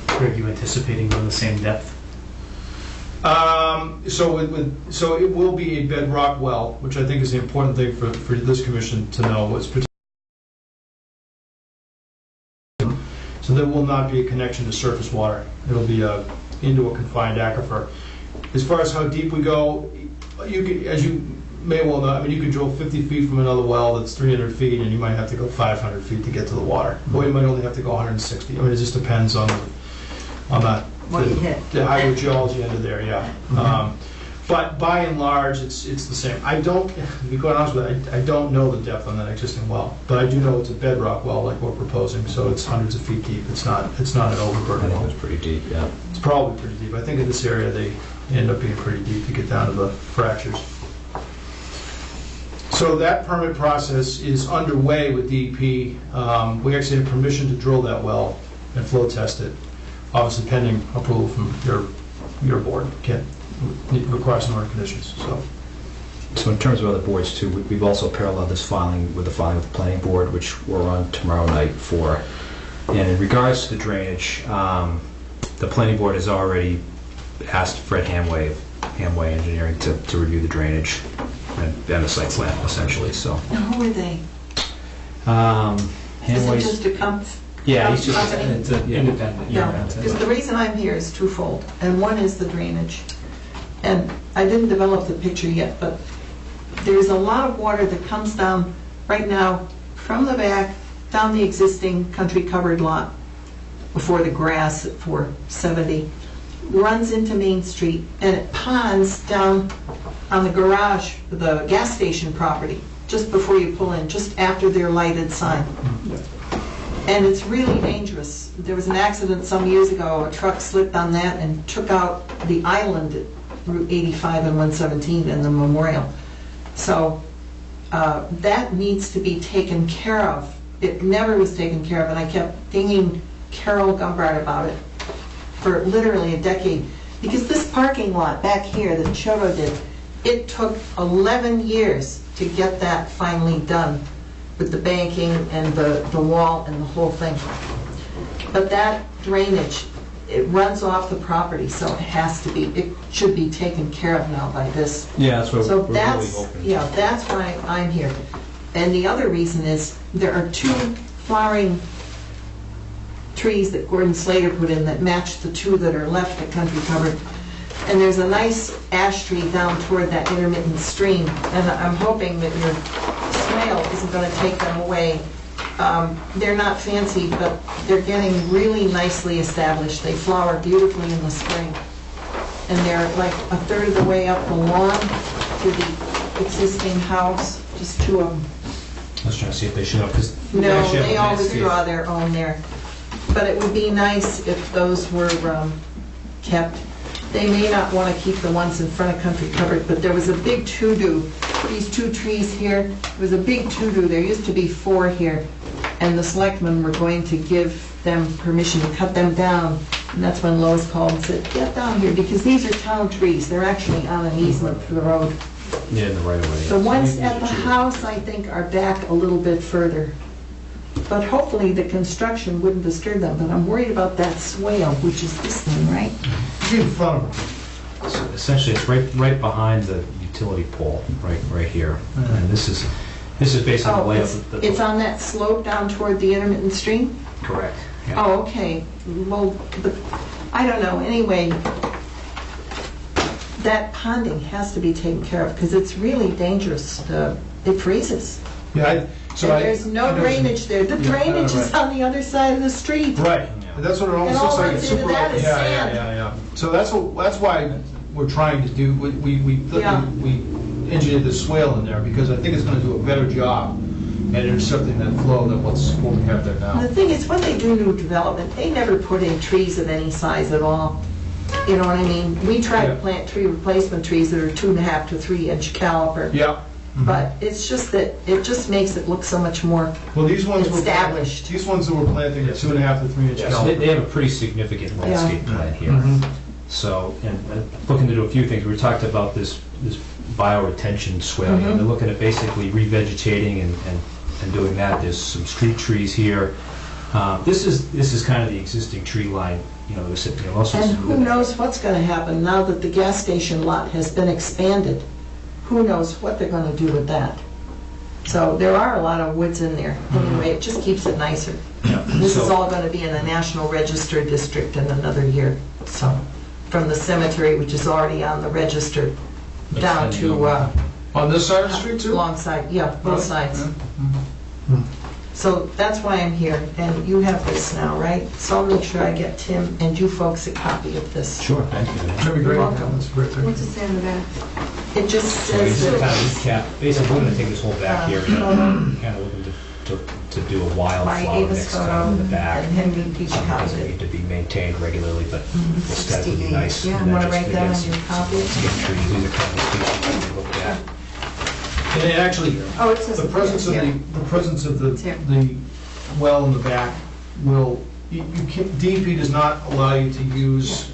Greg, you anticipating going the same depth? So it will be a bedrock well, which I think is the important thing for this commission to know. So there will not be a connection to surface water. It'll be into a confined aquifer. As far as how deep we go, you can, as you may well know, I mean, you can drill 50 feet from another well that's 300 feet, and you might have to go 500 feet to get to the water. Or you might only have to go 160. I mean, it just depends on that. What you hit. The hydrogeology under there, yeah. But by and large, it's the same. To be quite honest with you, I don't know the depth on that existing well, but I do know it's a bedrock well like we're proposing, so it's hundreds of feet deep. It's not an overburden well. It's pretty deep, yeah. It's probably pretty deep. I think in this area they end up being pretty deep to get down to the fractures. So that permit process is underway with DEP. We actually have permission to drill that well and flow test it, obviously pending approval from your board. It requires some other conditions. So in terms of other boards too, we've also paralleled this filing with the filing with the planning board, which we're on tomorrow night for. And in regards to the drainage, the planning board has already asked Fred Hamway of Hamway Engineering to review the drainage and the site plan essentially. So. Now, who are they? Is it just a Yeah, he's just company? it's an independent. No, Yeah, because the reason I'm here is twofold, and one is the drainage. And I didn't develop the picture yet, but there's a lot of water that comes down right now from the back, down the existing country covered lot before the grass at 470, runs into Main Street, and it ponds down on the garage, the gas station property, just before you pull in, just after their lighted sign. And it's really dangerous. There was an accident some years ago, a truck slipped on that and took out the island at Route 85 and 117 and the memorial. So that needs to be taken care of. It never was taken care of, and I kept dinging Carol Gumbart about it for literally a decade. Because this parking lot back here that Choto did, it took 11 years to get that finally done with the banking and the wall and the whole thing. But that drainage, it runs off the property, so it should be taken care of now by this. Yeah, that's what So we're that's, really hoping. yeah, that's why I'm here. And the other reason is there are 2 flowering trees that Gordon Slater put in that match the 2 that are left at Country Covered. And there's a nice ash tree down toward that intermittent stream, and I'm hoping that your snail isn't going to take them away. They're not fancy, but they're getting really nicely established. They flower beautifully in the spring. And they're like a third of the way up the lawn to the existing house, just 2 of them. I was trying to see if they should have, because No, they always draw their own there. But it would be nice if those were kept. They may not want to keep the ones in front of Country Covered, but there was a big to-do. These 2 trees here, there was a big to-do. There used to be 4 here, and the selectmen were going to give them permission to cut them down. And that's when Lois called and said, get down here, because these are town trees. They're actually on an easement for the road. Yeah, in the right of way. The ones at the house, I think, are back a little bit further. But hopefully the construction wouldn't disturb them, but I'm worried about that swale, which is this thing, right? It's in front of them. So essentially, it's right behind the utility pole, right here. And this is basically the Oh, layout. it's on that slope down toward the intermittent stream? Correct. Yeah. Oh, okay. Well, I don't know, anyway, that ponding has to be taken care of, because it's really dangerous. It freezes. Yeah, There's no drainage there. The drainage is on the other side of the street. Right, that's what it And almost all looks like. runs It's into super. that is sand. Yeah. So that's why we're trying to do, we engineered the swale in there, because I think it's gonna do a better job at intercepting that flow than what we have there now. The thing is, when they do new development, they never put in trees of any size at all. You know what I mean? We try to Yeah. plant tree replacement trees that are 2.5 to 3 inch caliber. Yeah. But it's just that, it just makes it look so much more Well, these ones established. These ones that we're planting are 2.5 to 3 inch Yeah, so caliber. they have a pretty significant landscape plan here. Mhm. So, and looking to do a few things, we talked about this bioretention swale. You know, they're looking at basically revegetating and doing that. There's some street trees here. This is kind of the existing tree line. You know, most of And who knows what's going to happen now that the gas station lot has been expanded? Who knows what they're going to do with that? So there are a lot of woods in there. Anyway, it just keeps it nicer. This is all going to be in a National Register district in another year. So from the cemetery, which is already on the register, down to On this side of the street too? alongside, yeah, both Really? sides. Yeah. So that's why I'm here, and you have this now, right? So I'll make sure I get Tim and you folks a copy of this. Sure, thank you. That'd be great. You're welcome. That's a great thing. What's it say on the back? It just So this says is kind that of recap. Basically, we're going to take this whole back area, kind of looking to do a my wildflower Avis mix photo kind of in the and back. Henry Peach Doesn't copy. need to be maintained regularly, but aesthetically 68. nice. Yeah, And then wanna just, write that again, on your copy? Skip trees, these are kind of the species we looked at. And it actually, Oh, it says. the presence of here. the presence of It's here. the well in the back will, you can, DEP does not allow you to use,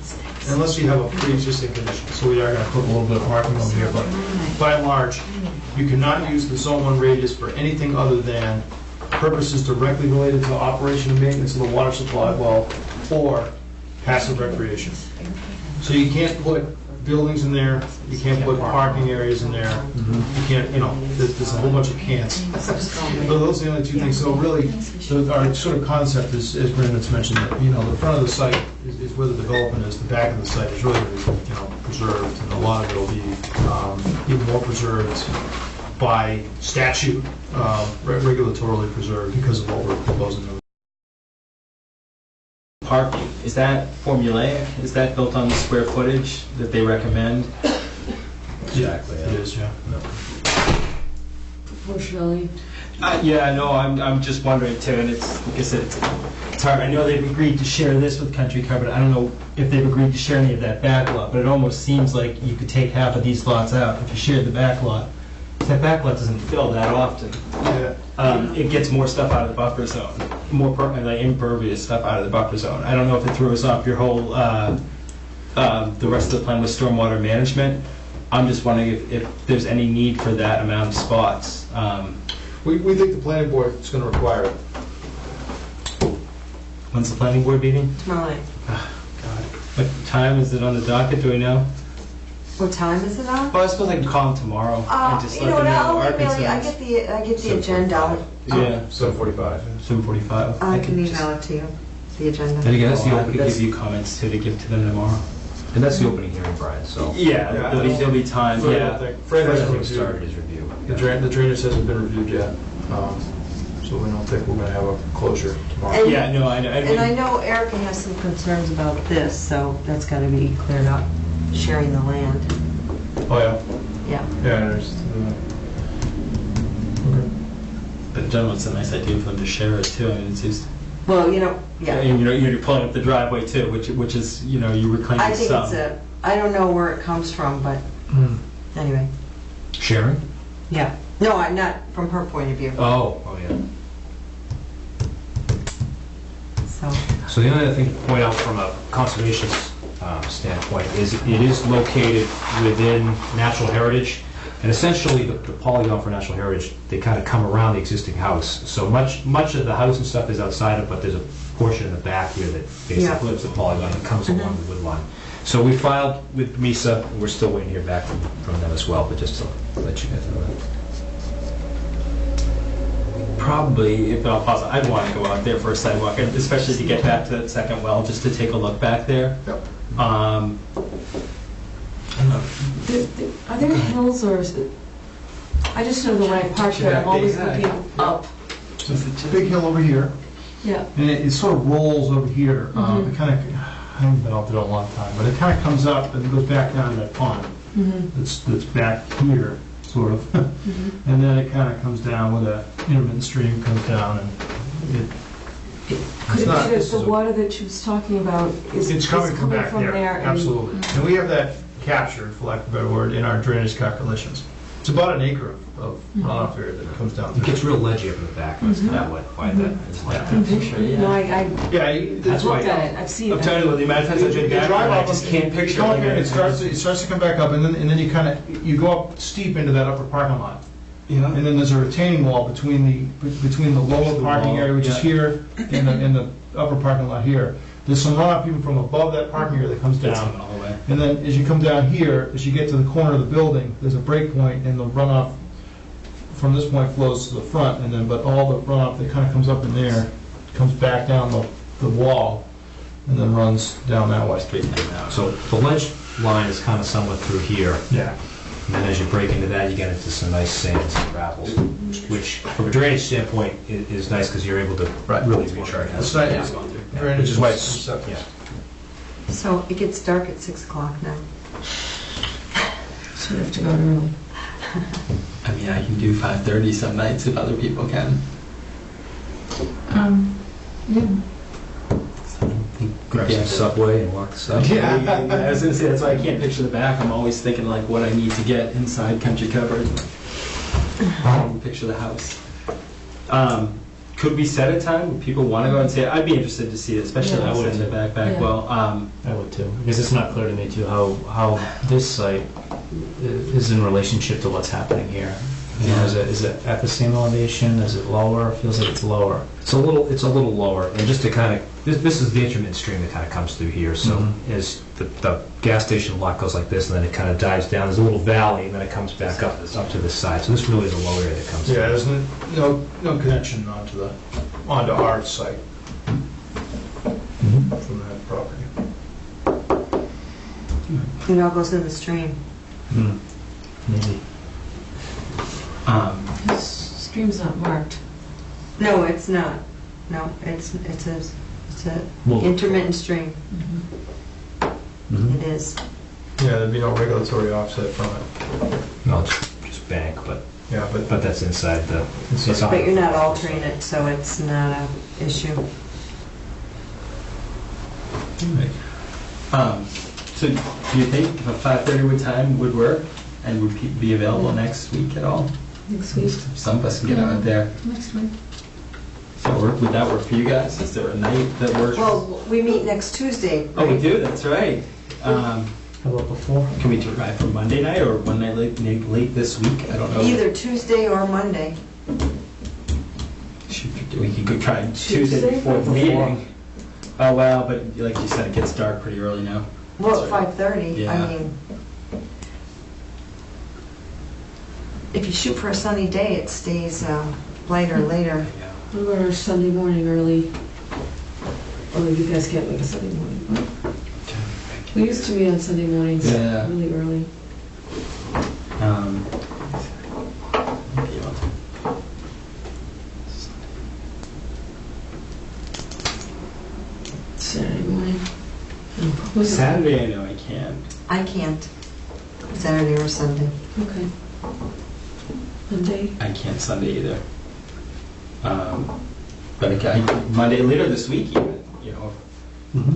unless you have a pre-existing condition. So we are gonna put a little bit of marking over here, but by and large, you cannot use the zone 1 radius for anything other than purposes directly related to operation and maintenance of the water supply well or passive recreation. So you can't put buildings in there, you can't put parking areas in there, you can't, there's a whole bunch of can'ts. But those are the only two things. So really, our sort of concept is, as Brendan's mentioned, that, the front of the site is where the development is, the back of the site is really, preserved, and a lot of it will be even more preserved by statute, regulatorily preserved because of what we're proposing. Parking, is that formulaic? Is that built on the square footage that they recommend? Exactly. It is, yeah. Proportionally. Yeah, no, I'm just wondering too, and it's, like I said, it's hard. I know they've agreed to share this with Country Club, but I don't know if they've agreed to share any of that back lot, but it almost seems like you could take half of these lots out if you shared the back lot. 'Cause that back lot doesn't fill that often. Yeah. It gets more stuff out of the buffer zone, more like impervious stuff out of the buffer zone. I don't know if it throws off your whole, the rest of the plan with stormwater management. I'm just wondering if there's any need for that amount of spots. We think the planning board is going to require it. When's the planning board meeting? Tomorrow night. What time is it on the docket, do we know? What time is it on? Well, I suppose I can call them tomorrow and just You let know them what, know I'll our email you, I concerns. get the agenda. Yeah, 7:45. 7:45. I can email it to you, the agenda. And again, I could give you comments too to give to them tomorrow. And that's the opening hearing, Brian, so. Yeah, there'll be time, yeah. Fred First hasn't thing started reviewed. is review. The drainage hasn't been reviewed yet, so we don't think we're going to have a closure tomorrow. And- Yeah, no, I know. And I know Erica has some concerns about this, so that's gotta be cleared up, sharing the land. Oh, yeah? Yeah. Yeah, there's, okay. But in general, it's a nice idea for them to share it too. I mean, it's just, Well, yeah. and you're pulling up the driveway too, which is, you I reclaiming think some. it's I don't know where it comes from, but anyway, Sharing? yeah. No, I'm not from her point of view, Oh, yeah. so. So the only other thing to point out from a conservation standpoint is it is located within natural heritage. And essentially, the polygon for National Heritage, they kind of come around the existing house. So much of the house and stuff is outside of, but there's a portion in the back here that basically is the polygon that comes along the wood line. So we filed with MISA, and we're still waiting to hear back from them as well, but just to let you guys know that. Probably, if I'll pause, I'd want to go out there for a sidewalk, and especially to get back to that second well, just to take a look back there. Yep. I don't know. Are there hills or, I just know that when I park there, I'm always Yeah. looking up. There's a big hill over here, Yeah. and it sort of rolls over here. Mhm. It kind of, I haven't been out there in a long time, but it kind of comes up and goes back down to that pond. Mm-hmm. That's back here, sort of. And then it kind of comes down with a intermittent stream comes down and Could not- it be this that is the a- water that she was talking about is coming from back there. and- Absolutely. And we have that captured, for lack of a better word, in our drainage calculations. It's about an acre of runoff area that comes down It through. gets real ledgy up in the back, that's that way, why that is like that. Mhm. No, I Yeah, That's why- looked at it, I've seen I'm it. telling you, the amount of times I've been You back drive there, I up just and- can't you picture go it. up there and it starts to come back up, and then you kind of, you go up steep into that upper parking lot. You know? And then there's a retaining wall between the lower The parking wall, area, which is yeah. here, and the upper parking lot here. There's some runoff even from above that parking area that comes It's down. coming all the way. And then as you come down here, as you get to the corner of the building, there's a break point, and the runoff from this point flows to the front, and then, but all the runoff that kind of comes up in there comes back down the wall, and then runs down that way. So the ledge line is kind of somewhat through here, Yeah. and then as you break into that, you get into some nice sands and gravels, which from a drainage standpoint is nice because you're able to really recharge. It's not, Yeah. which is why it's- yeah. So it gets dark at 6 o'clock now. So we have to go early. I mean, I can do 5:30 some nights if other people can. Yeah. Grab some Subway and walk the side. Yeah, I was gonna say, that's why I can't picture the back. I'm always thinking like what I need to get inside country covered. I can picture the house. Could we set a time? Would people want to go and see it? I'd be interested to see it, especially Yeah. if it's in the back Yeah. well. I would too, because it's not clear to me too how this site is in relationship to what's happening here. You know, is it at the same elevation? Is it lower? Feels like it's lower. It's a little lower, and just to kind of, this is the intermittent stream that kind of comes through here, so as the gas station lot goes like this, and then it kind of dives down, there's a little valley, and then it comes back up to this side, so this really is a low area that comes through. Yeah, there's no connection onto our site from that property. It all goes in the stream. Maybe. This stream's not marked. No, it's not. No, it's a Well- intermittent stream. Mhm. It is. Yeah, there'd be no regulatory offset from it. No, it's just bank, but Yeah, but that's inside the. it's on- But you're not altering it, so it's not a issue. So do you think a 5:30 time would work and would be available next week at all? Next week. Some of us can get out there. Next week. So would that work for you guys? Is there a night that works? Well, we meet next Tuesday, Oh, we right? do, that's right. How about before? Can we try for Monday night or one night late this week? I don't know. Either Tuesday or Monday. We could try Tuesday Tuesday before the before. meeting. Oh, well, but like you said, it gets dark pretty early now. Well, at Sorry. 5:30, Yeah. I mean, if you shoot for a sunny day, it stays lighter later. What about our Sunday morning early? Oh, you guys can't make a Sunday morning. We used to meet on Sunday mornings, Yeah. really early. Saturday morning. Saturday, I know I can't. I can't, Saturday or Sunday. Okay. Monday? I can't Sunday either. But Monday later this week even, you know,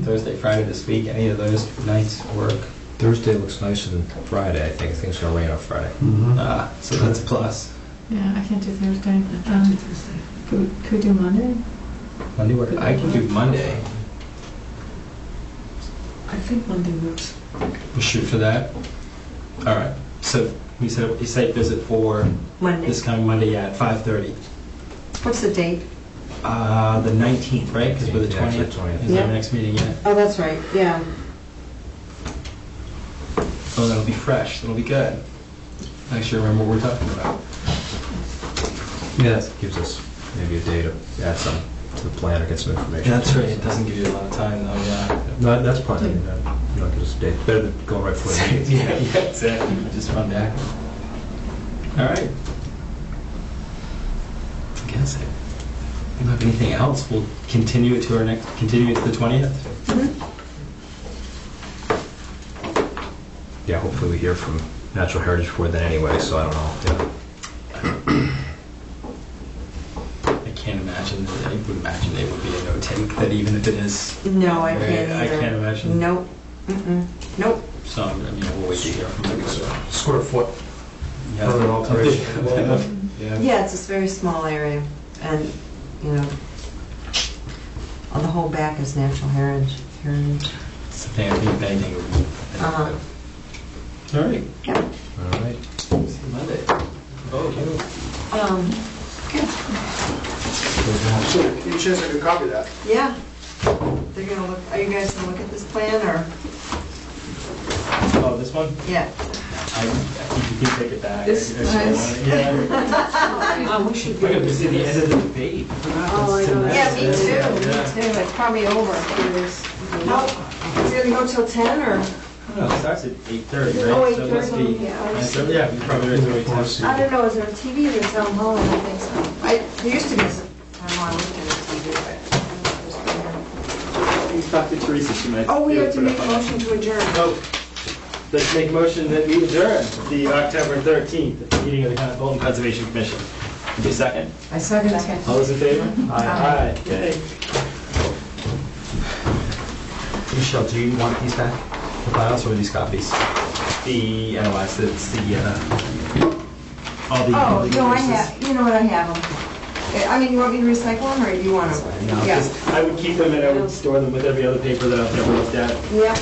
Thursday, Friday this week, any of those nights work. Thursday looks nicer than Friday, I think. I think it's gonna rain on Friday. So that's a plus. Yeah, I can't do Thursday. I can't do Thursday. Could we do Monday? Monday work. I can do Monday. I think Monday works. We'll shoot for that. All right. So We set up a site visit for Monday. this coming Monday at 5:30. What's the date? The 19th, right? Because we're the Yeah, it's the 20th. 20th. Is Yeah. our next meeting yet? Oh, that's right, yeah. Oh, that'll be fresh. That'll be good. I actually remember what we're talking about. Yeah, that gives us maybe a day to add some to the plan or get some information. That's right. It doesn't give you a lot of time, though. Yeah. No, that's plenty. Gives us a day. Better than going right for it. Yeah, exactly. Just run back. All right. I guess if we don't have anything else, we'll continue it to the 20th. Yeah, hopefully we hear from Natural Heritage before then anyway, so I don't know. Yeah. I can't imagine. I would imagine it would be a no take. That even if it is. No, I can't I either. can't imagine. Nope. Mm-mm. Nope. So I mean, we'll wait to hear from them. Square foot. Yeah. Permanent alteration. Yeah. Yeah, it's this very small area, and, you know, on the whole back is natural heritage. It's a thing. I think if anything, it would be. Uh-huh. All right. All right. See you Monday. Oh. So, any chance I could copy that? Yeah. They're gonna look, are you guys gonna look at this plan, or? Oh, this one? Yeah. I think you can take it back. This I still nice. want it. Yeah. We should We're going to see the end of the debate. Oh, I know. Yeah, me too, me too, it's probably over. Nope. Is it gonna go till 10, or? No, it starts at 8:30, right? Oh, So it must 8:30, be- yeah. So, yeah, we probably right to 8:10. I don't know, is there a TV in the town hall? I don't think so. There used to be some time when I looked at a TV, but. You talk to Teresa, she might. Oh, we be able have to put make up a on motion to adjourn. Oh, let's make a motion that we adjourn the October 13th meeting of the Bolton Conservation Commission. Give me a second. I second. All those in favor? Aye. Okay. Michelle, do you want these back? The files or these copies? The NOIs, it's the, all the. Oh, no, I uses. have, you know what, I have them. I mean, you want me to recycle them, or do you want them? No, Yeah. 'cause I would keep them and I would store them with every other paper that I've never looked at. Yeah.